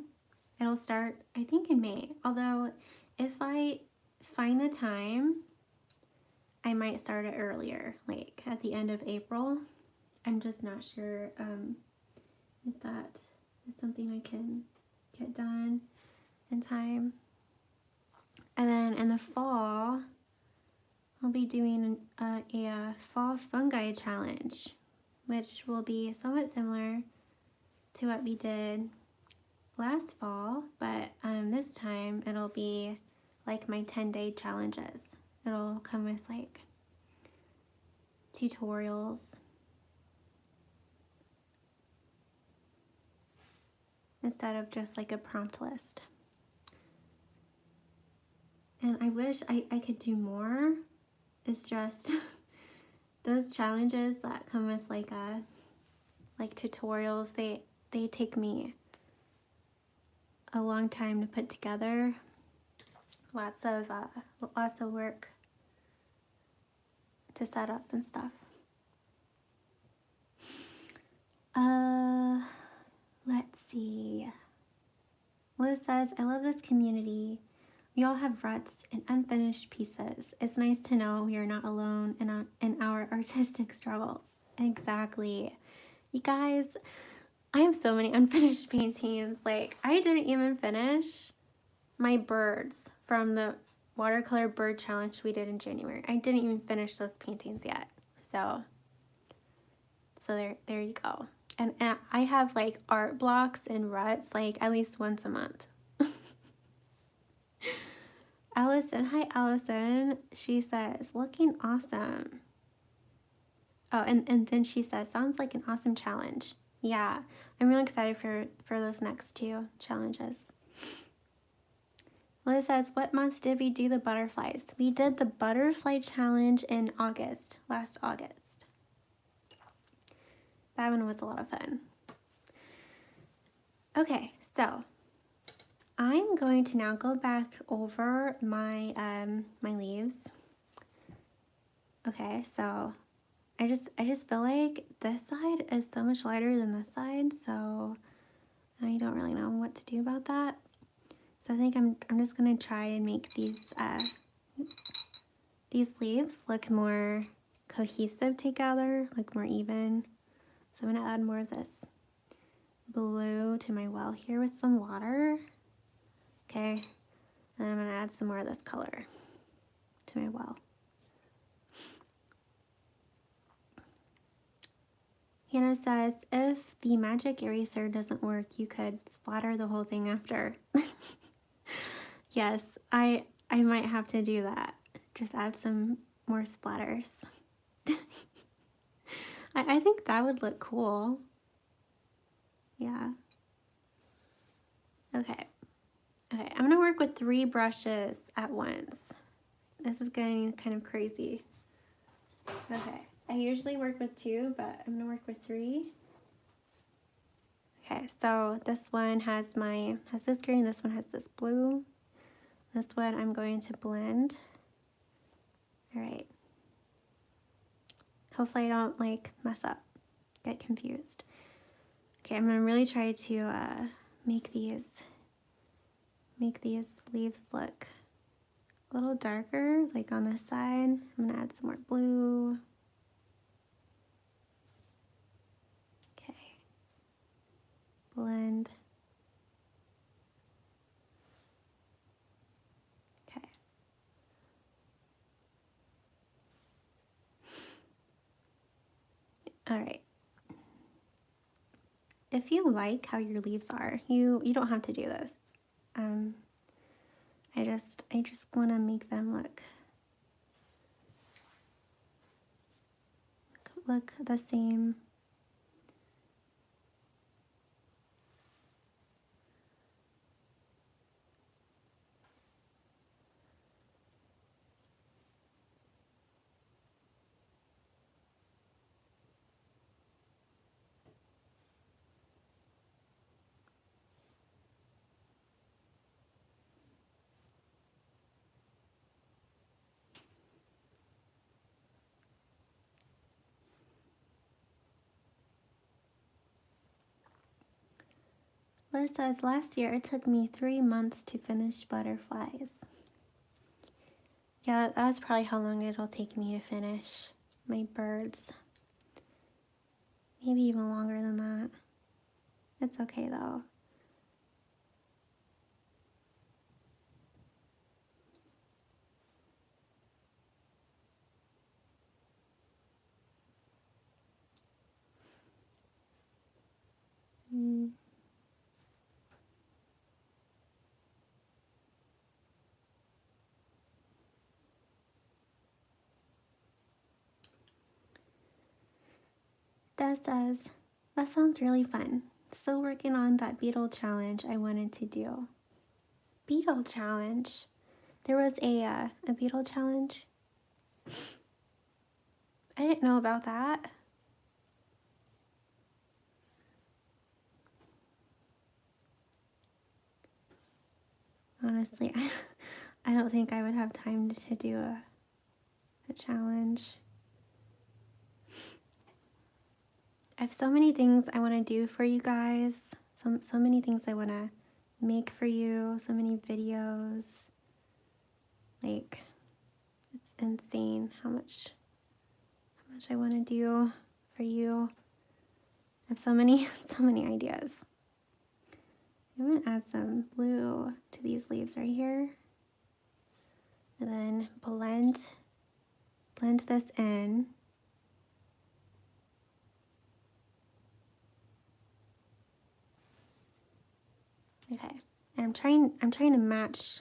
It'll start, I think, in May. Although, if I find the time, I might start it earlier, like at the end of April. I'm just not sure if that is something I can get done in time. And then in the fall, I'll be doing a fall fungi challenge, which will be somewhat similar to what we did last fall, but this time it'll be like my 10-day challenges. It'll come with like tutorials instead of just like a prompt list. And I wish I could do more. It's just those challenges that come with like like tutorials. They take me a long time to put together. Lots of work to set up and stuff. Let's see. Liz says, I love this community. We all have ruts and unfinished pieces. It's nice to know we are not alone in our artistic struggles. Exactly. You guys, I have so many unfinished paintings. Like, I didn't even finish my birds from the watercolor bird challenge we did in January. I didn't even finish those paintings yet. So there you go. And I have like art blocks and ruts like at least once a month. Allison, hi Allison. She says, looking awesome. Oh, and then she says, sounds like an awesome challenge. Yeah, I'm really excited for those next 2 challenges. Liz says, what month did we do the butterflies? We did the butterfly challenge in August, last August. That one was a lot of fun. Okay, so I'm going to now go back over my my leaves. Okay, so I just feel like this side is so much lighter than this side, so I don't really know what to do about that. So I think I'm just gonna try and make these leaves look more cohesive together, like more even. So I'm gonna add more of this blue to my well here with some water. Okay, and then I'm gonna add some more of this color to my well. Hannah says, if the magic eraser doesn't work, you could splatter the whole thing after. Yes, I might have to do that. Just add some more splatters. I think that would look cool. Yeah. Okay. Okay, I'm gonna work with 3 brushes at once. This is getting kind of crazy. Okay, I usually work with 2, but I'm gonna work with 3. Okay, so this one has this green, this one has this blue. This one I'm going to blend. All right. Hopefully I don't like mess up, get confused. Okay, I'm gonna really try to make these leaves look a little darker, like on this side. I'm gonna add some more blue. Okay, blend. Okay. All right. If you like how your leaves are, you don't have to do this. I just want to make them look the same. Liz says, last year it took me 3 months to finish butterflies. Yeah, that's probably how long it'll take me to finish my birds. Maybe even longer than that. It's okay though. Des says, that sounds really fun. Still working on that beetle challenge I wanted to do. Beetle challenge? There was a beetle challenge? I didn't know about that. Honestly, I don't think I would have time to do a challenge. I have so many things I want to do for you guys. So many things I want to make for you. So many videos. Like, it's insane how much I want to do for you. I have so many ideas. I'm going to add some blue to these leaves right here. And then blend this in. Okay. And I'm trying to match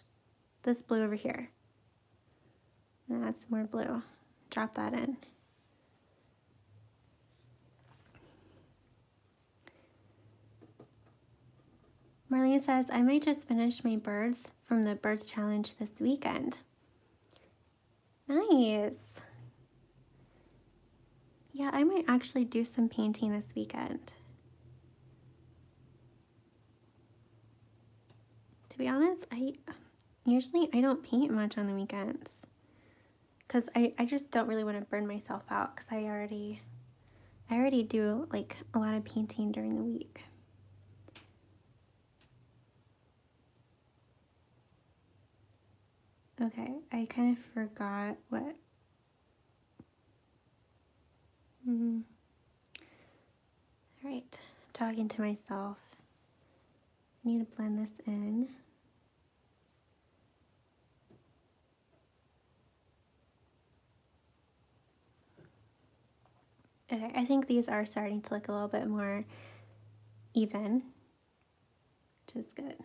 this blue over here. And add some more blue. Drop that in. Marlene says, I might just finish my birds from the birds challenge this weekend. Nice. Yeah, I might actually do some painting this weekend. To be honest, I don't paint much on the weekends. Because I just don't really want to burn myself out because I already do like a lot of painting during the week. Okay, I kind of forgot what. All right, I'm talking to myself. I need to blend this in. Okay, I think these are starting to look a little bit more even, which is good.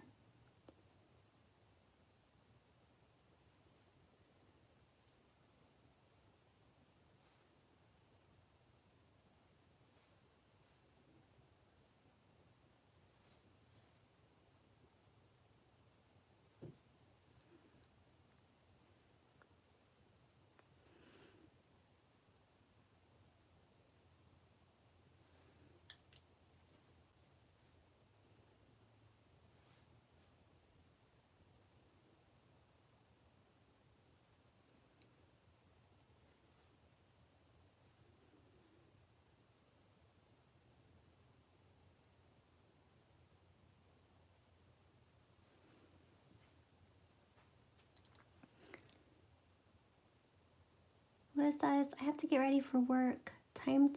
Liz says, I have to get ready for work. Time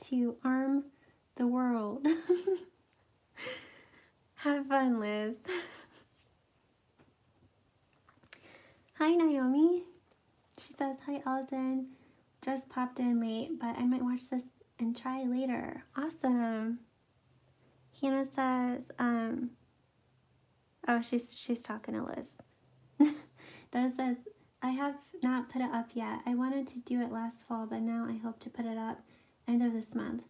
to arm the world. Have fun, Liz. Hi, Naomi. She says, hi, Allison. Just popped in late, but I might watch this and try later. Awesome. Hannah says, oh, she's talking to Liz. Donna says, I have not put it up yet. I wanted to do it last fall, but now I hope to put it up end of this month.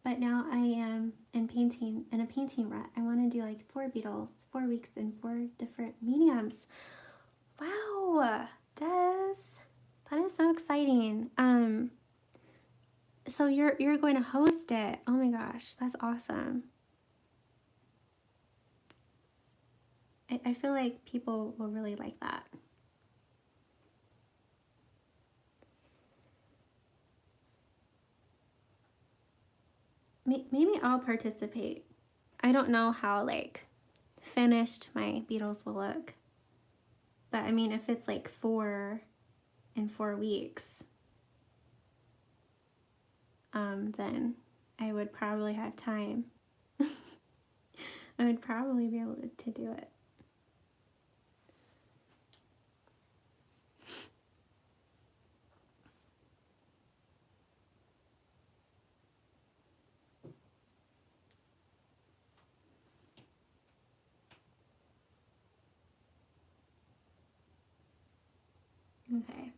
But now I am in a painting rut. I want to do like 4 beetles, 4 weeks in 4 different mediums. Wow, Des, that is so exciting. So you're going to host it. Oh my gosh, that's awesome. I feel like people will really like that. Maybe I'll participate. I don't know how like finished my beetles will look. But I mean, if it's like 4 in 4 weeks, then I would probably have time. I would probably be able to do it. Okay.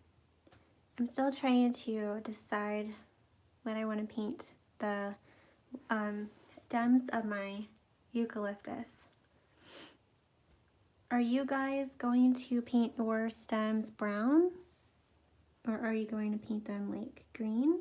I'm still trying to decide what I want to paint the stems of my eucalyptus. Are you guys going to paint your stems brown? Or are you going to paint them like green?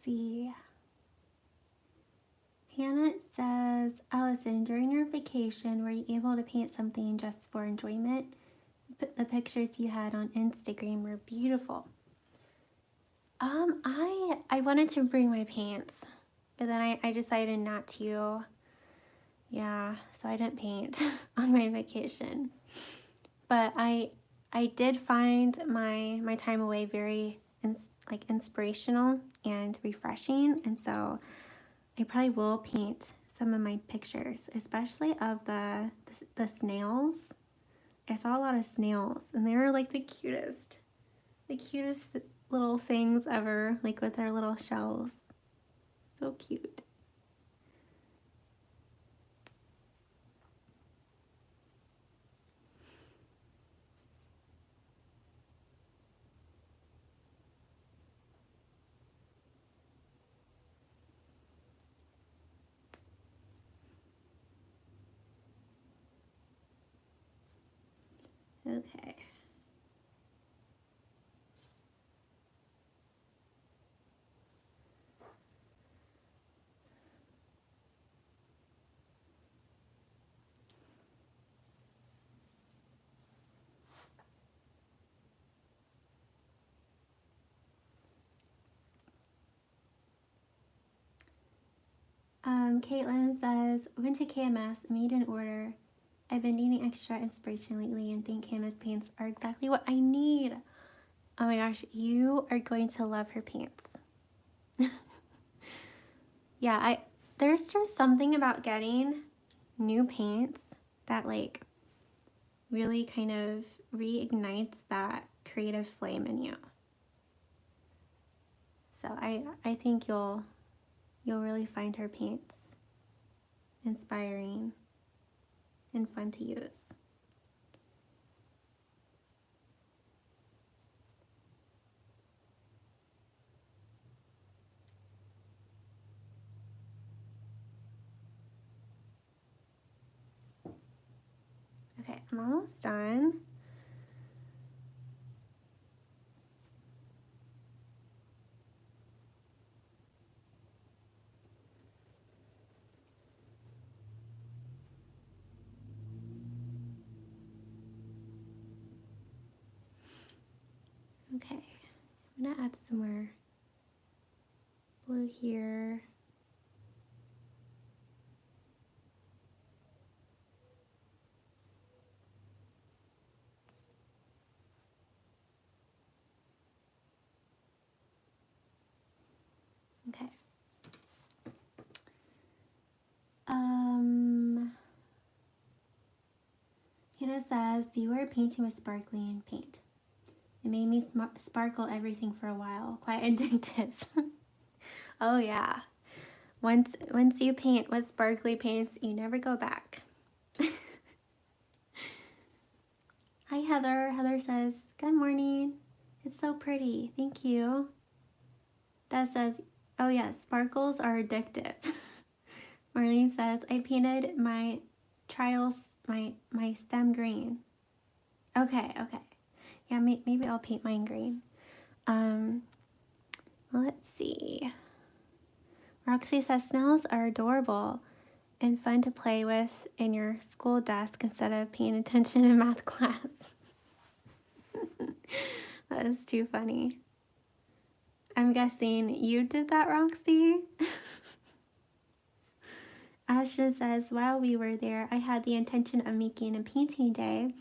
see. Hannah says, Allison, during your vacation, were you able to paint something just for enjoyment? The pictures you had on Instagram were beautiful. I wanted to bring my paints, but then I decided not to. Yeah, so I didn't paint on my vacation. But I did find my time away very inspirational and refreshing, and so I probably will paint some of my pictures, especially of the snails. I saw a lot of snails, and they were like the cutest little things ever, like with their little shells. So cute. Okay. Caitlin says, went to KMS, made an order. I've been needing extra inspiration lately and think KMS paints are exactly what I need. Oh my gosh, you are going to love her paints. Yeah, there's just something about getting new paints that like really kind of reignites that creative flame in you. So I think you'll really find her paints inspiring and fun to use. Okay, I'm almost done. Okay, I'm gonna add some more blue here. Okay. Hannah says, beware painting with sparkling paint. It made me sparkle everything for a while. Quite addictive. Oh yeah. Once you paint with sparkly paints, you never go back. Hi Heather. Heather says, good morning. It's so pretty. Thank you. Des says, oh yes, sparkles are addictive. Marlene says, I painted my trials, my stem green. Okay. Yeah, maybe I'll paint mine green. Let's see. Roxy says, snails are adorable and fun to play with in your school desk instead of paying attention in math class. That is too funny. I'm guessing you did that, Roxy? Ashton says, while we were there, I had the intention of making a painting day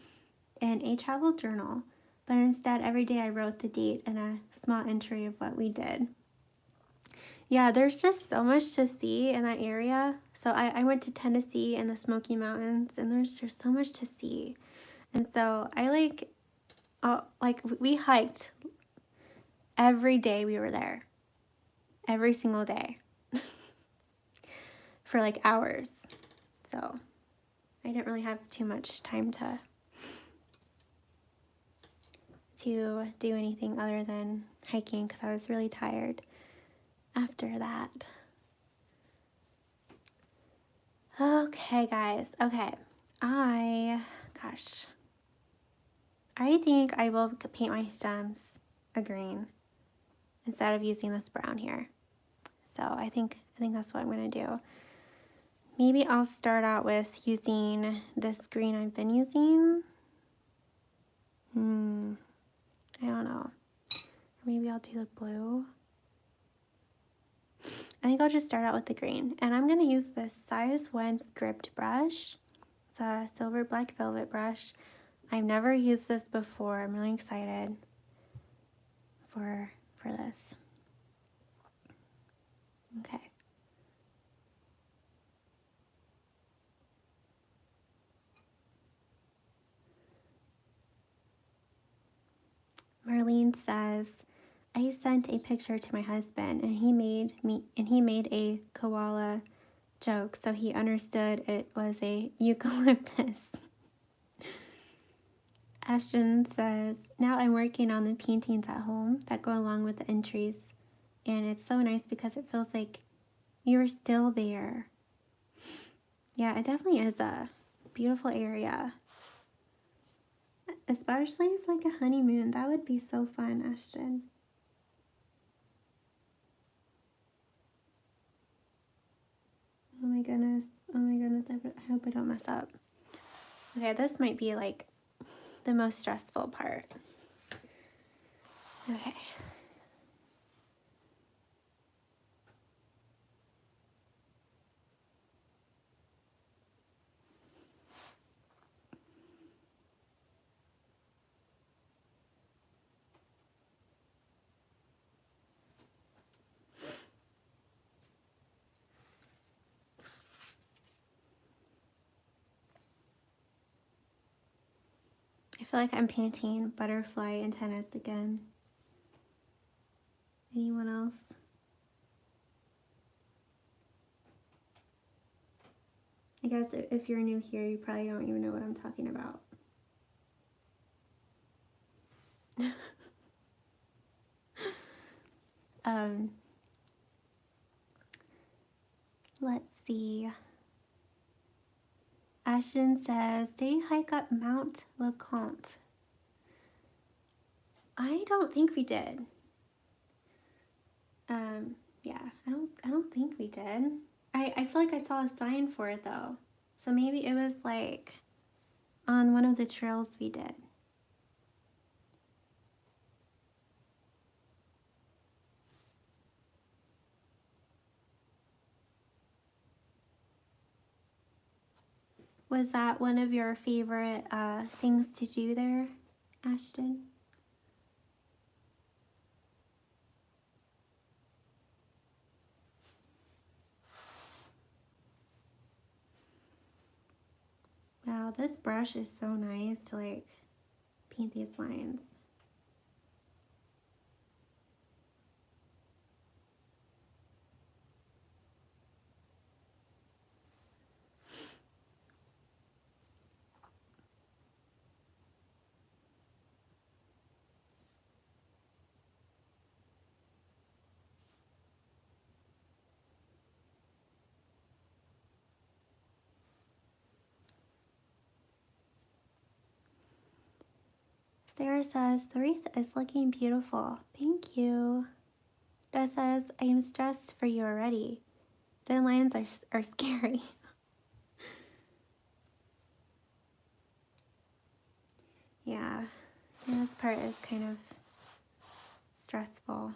and a travel journal, but instead every day I wrote the date and a small entry of what we did. Yeah, there's just so much to see in that area. So I went to Tennessee and the Smoky Mountains, and there's just so much to see. And so I we hiked every day we were there. Every single day. For like hours. So I didn't really have too much time to do anything other than hiking because I was really tired after that. Okay, guys. Okay. I think I will paint my stems a green instead of using this brown here. So I think that's what I'm gonna do. Maybe I'll start out with using this green I've been using. I don't know. Or maybe I'll do the blue. I think I'll just start out with the green. And I'm gonna use this size 1 script brush. It's a silver black velvet brush. I've never used this before. I'm really excited for this. Okay. Marlene says, I sent a picture to my husband and he made a koala joke, so he understood it was a eucalyptus. Ashton says, now I'm working on the paintings at home that go along with the entries, and it's so nice because it feels like you're still there. Yeah, it definitely is a beautiful area. Especially for like a honeymoon. That would be so fun, Ashton. Oh my goodness. Oh my goodness. I hope I don't mess up. Okay, this might be like the most stressful part. Okay. I feel like I'm painting butterfly antennas again. Anyone else? I guess if you're new here, you probably don't even know what I'm talking about. Let's see. Ashton says, did you hike up Mount LeConte? I don't think we did. Yeah, I don't think we did. I feel like I saw a sign for it though. So maybe it was like on one of the trails we did. Was that one of your favorite things to do there, Ashton? Wow, this brush is so nice to like paint these lines. Sarah says, the wreath is looking beautiful. Thank you. Dad says, I am stressed for you already. The lines are scary. Yeah, this part is kind of stressful.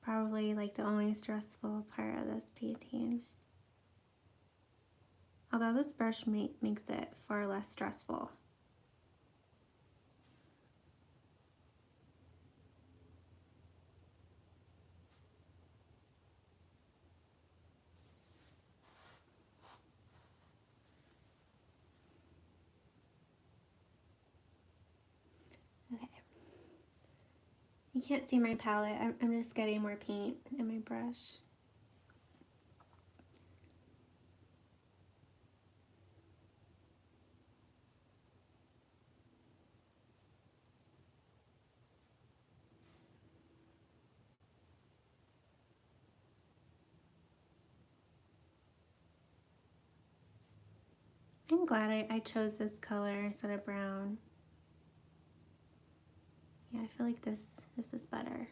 Probably like the only stressful part of this painting. Although this brush makes it far less stressful. Okay. You can't see my palette. I'm just getting more paint in my brush. I'm glad I chose this color instead of brown. Yeah, I feel like this is better.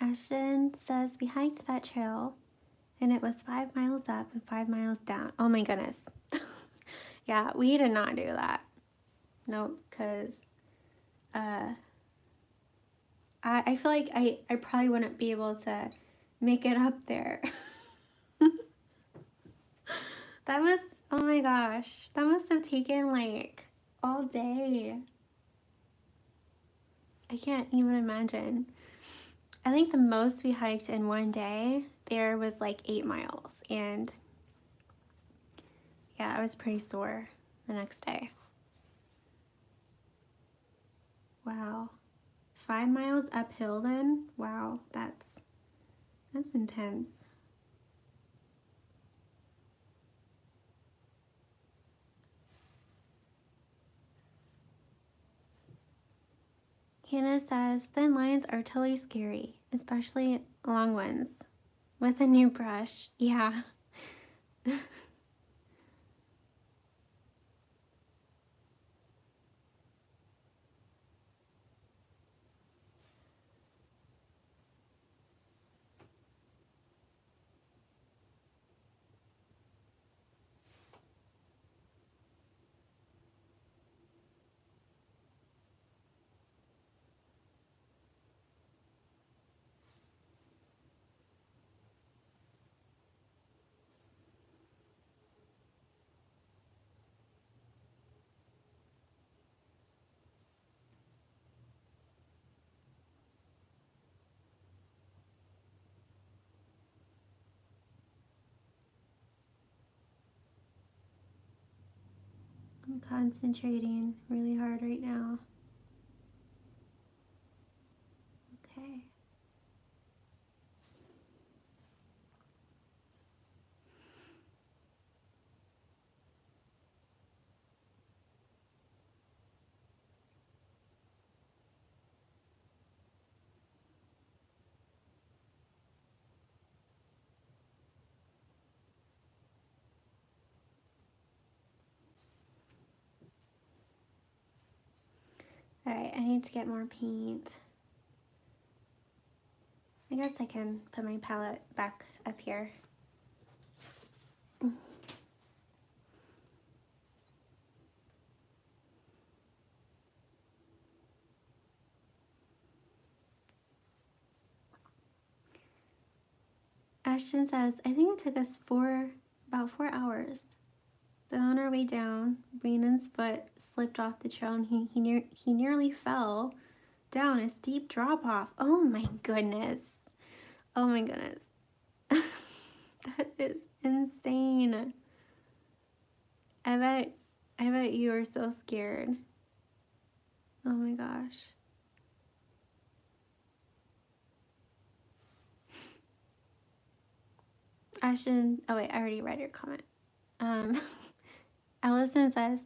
Ashton says we hiked that trail and it was 5 miles up and 5 miles down. Oh my goodness. Yeah, we did not do that. Nope, because I feel like I probably wouldn't be able to make it up there. That must, oh my gosh, that must have taken like all day. I can't even imagine. I think the most we hiked in one day there was like 8 miles, and yeah, I was pretty sore the next day. Wow. 5 miles uphill then? Wow, that's intense. Hannah says, thin lines are totally scary, especially long ones. With a new brush, yeah. I'm concentrating really hard right now. Okay. Alright, I need to get more paint. I guess I can put my palette back up here. Ashton says, I think it took us about 4 hours. Then on our way down, Brandon's foot slipped off the trail and he nearly fell down a steep drop off. Oh my goodness. Oh my goodness. That is insane. I bet you were so scared. Oh my gosh. Ashton, oh wait, I already read your comment. Allison says,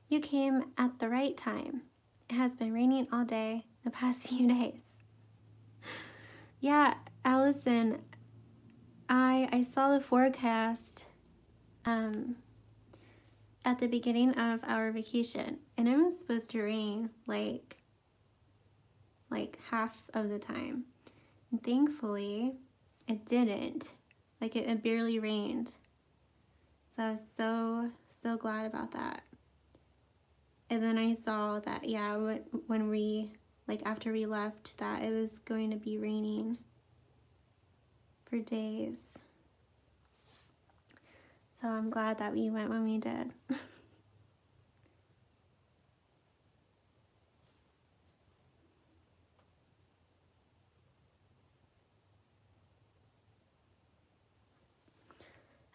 you came at the right time. It has been raining all day the past few days. Yeah, Allison, I saw the forecast at the beginning of our vacation, and it was supposed to rain like half of the time. And thankfully, it didn't. Like it barely rained. So I was so glad about that. And then I saw that, yeah, when we, like after we left, that it was going to be raining for days. So I'm glad that we went when we did.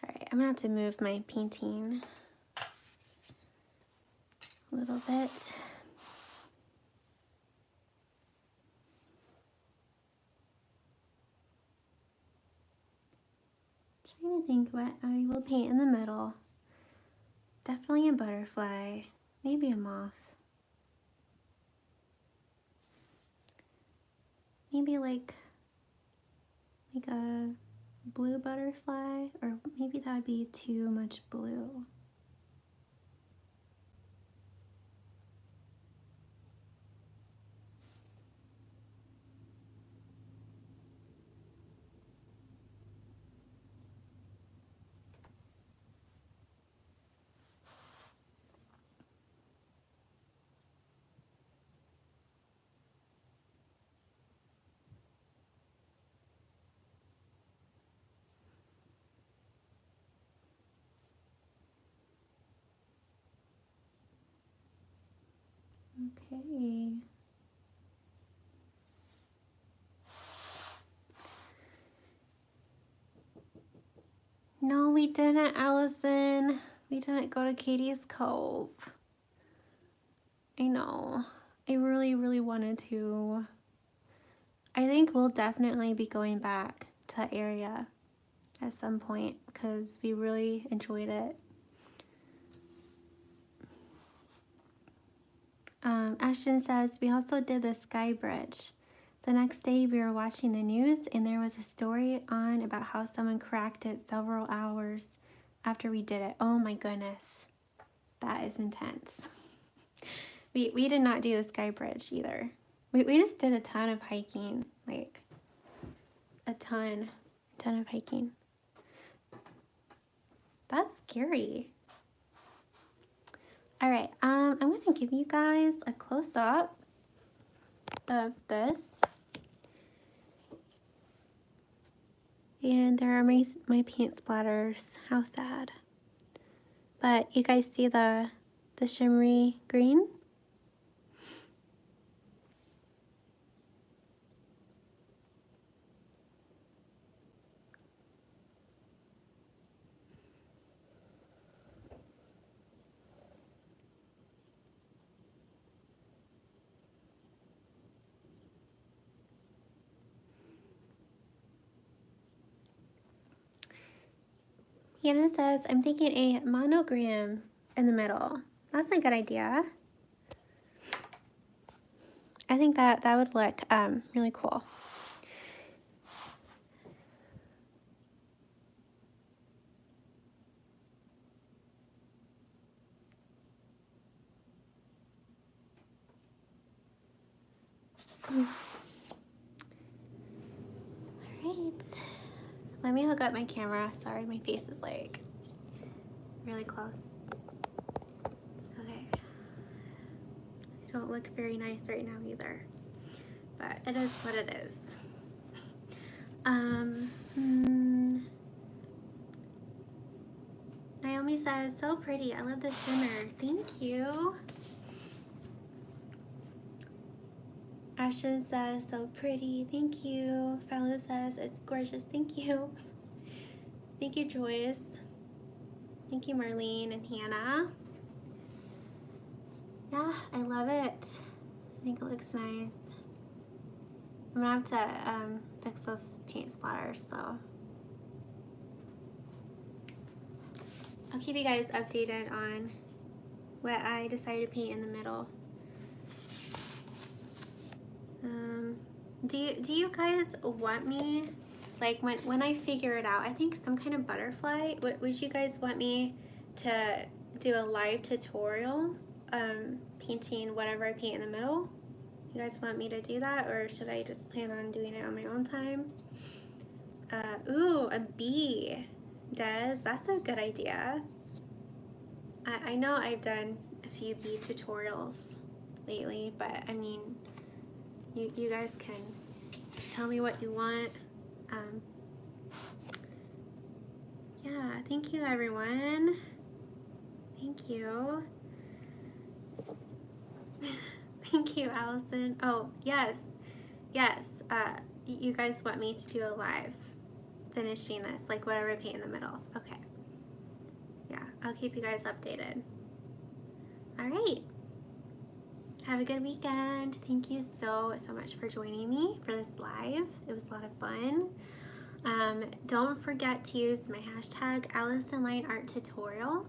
Alright, I'm gonna have to move my painting a little bit. Trying to think what I will paint in the middle. Definitely a butterfly, maybe a moth. Maybe like a blue butterfly, or maybe that would be too much blue. Okay. No, we didn't, Allison. We didn't go to Katie's Cove. I know. I really, really wanted to. I think we'll definitely be going back to that area at some point because we really enjoyed it. Ashton says, we also did the Sky Bridge. The next day we were watching the news and there was a story on about how someone cracked it several hours after we did it. Oh my goodness. That is intense. We did not do the Sky Bridge either. We just did a ton of hiking, like a ton of hiking. That's scary. All right, I'm gonna give you guys a close-up of this. And there are my paint splatters. How sad. But you guys see the shimmery green? Hannah says, I'm thinking a monogram in the middle. That's a good idea. I think that would look really cool. All right. Let me hook up my camera. Sorry, my face is like really close. Okay. I don't look very nice right now either, but it is what it is. Naomi says, so pretty. I love the shimmer. Thank you. Ashton says, so pretty. Thank you. Fallon says, it's gorgeous. Thank you. Thank you, Joyce. Thank you, Marlene and Hannah. Yeah, I love it. I think it looks nice. I'm gonna have to fix those paint splatters though. I'll keep you guys updated on what I decided to paint in the middle. Do you guys want me, like when I figure it out, I think some kind of butterfly, would you guys want me to do a live tutorial painting whatever I paint in the middle? You guys want me to do that, or should I just plan on doing it on my own time? Ooh, a bee. Des, that's a good idea. I know I've done a few bee tutorials lately, but I mean, you guys can tell me what you want. Yeah, thank you everyone. Thank you. Thank you, Allison. Oh, yes. Yes, you guys want me to do a live finishing this, like whatever I paint in the middle. Okay. Yeah, I'll keep you guys updated. All right. Have a good weekend. Thank you so much for joining me for this live. It was a lot of fun. Don't forget to use my hashtag AllisonLineArtTutorial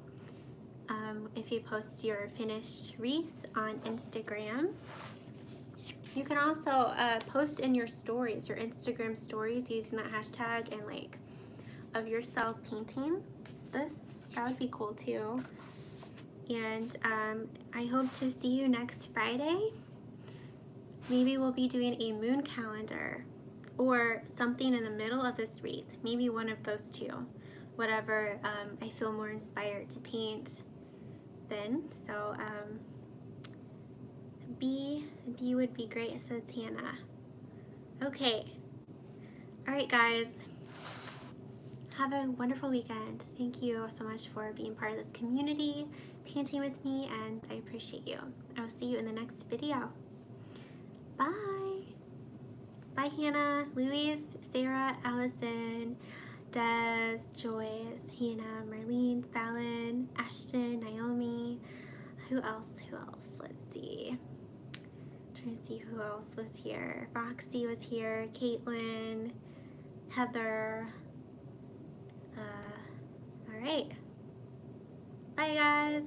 if you post your finished wreath on Instagram. You can also post in your stories, your Instagram stories, using that hashtag and like of yourself painting this. That would be cool too. And I hope to see you next Friday. Maybe we'll be doing a moon calendar or something in the middle of this wreath. Maybe one of those two. Whatever I feel more inspired to paint then. So B would be great, says Hannah. Okay. All right, guys. Have a wonderful weekend. Thank you so much for being part of this community. painting with me, and I appreciate you. I will see you in the next video. Bye. Bye, Hannah, Louise, Sarah, Allison, Des, Joyce, Hannah, Marlene, Fallon, Ashton, Naomi. Who else? Let's see. Trying to see who else was here. Roxy was here, Caitlin, Heather. All right. Bye, guys.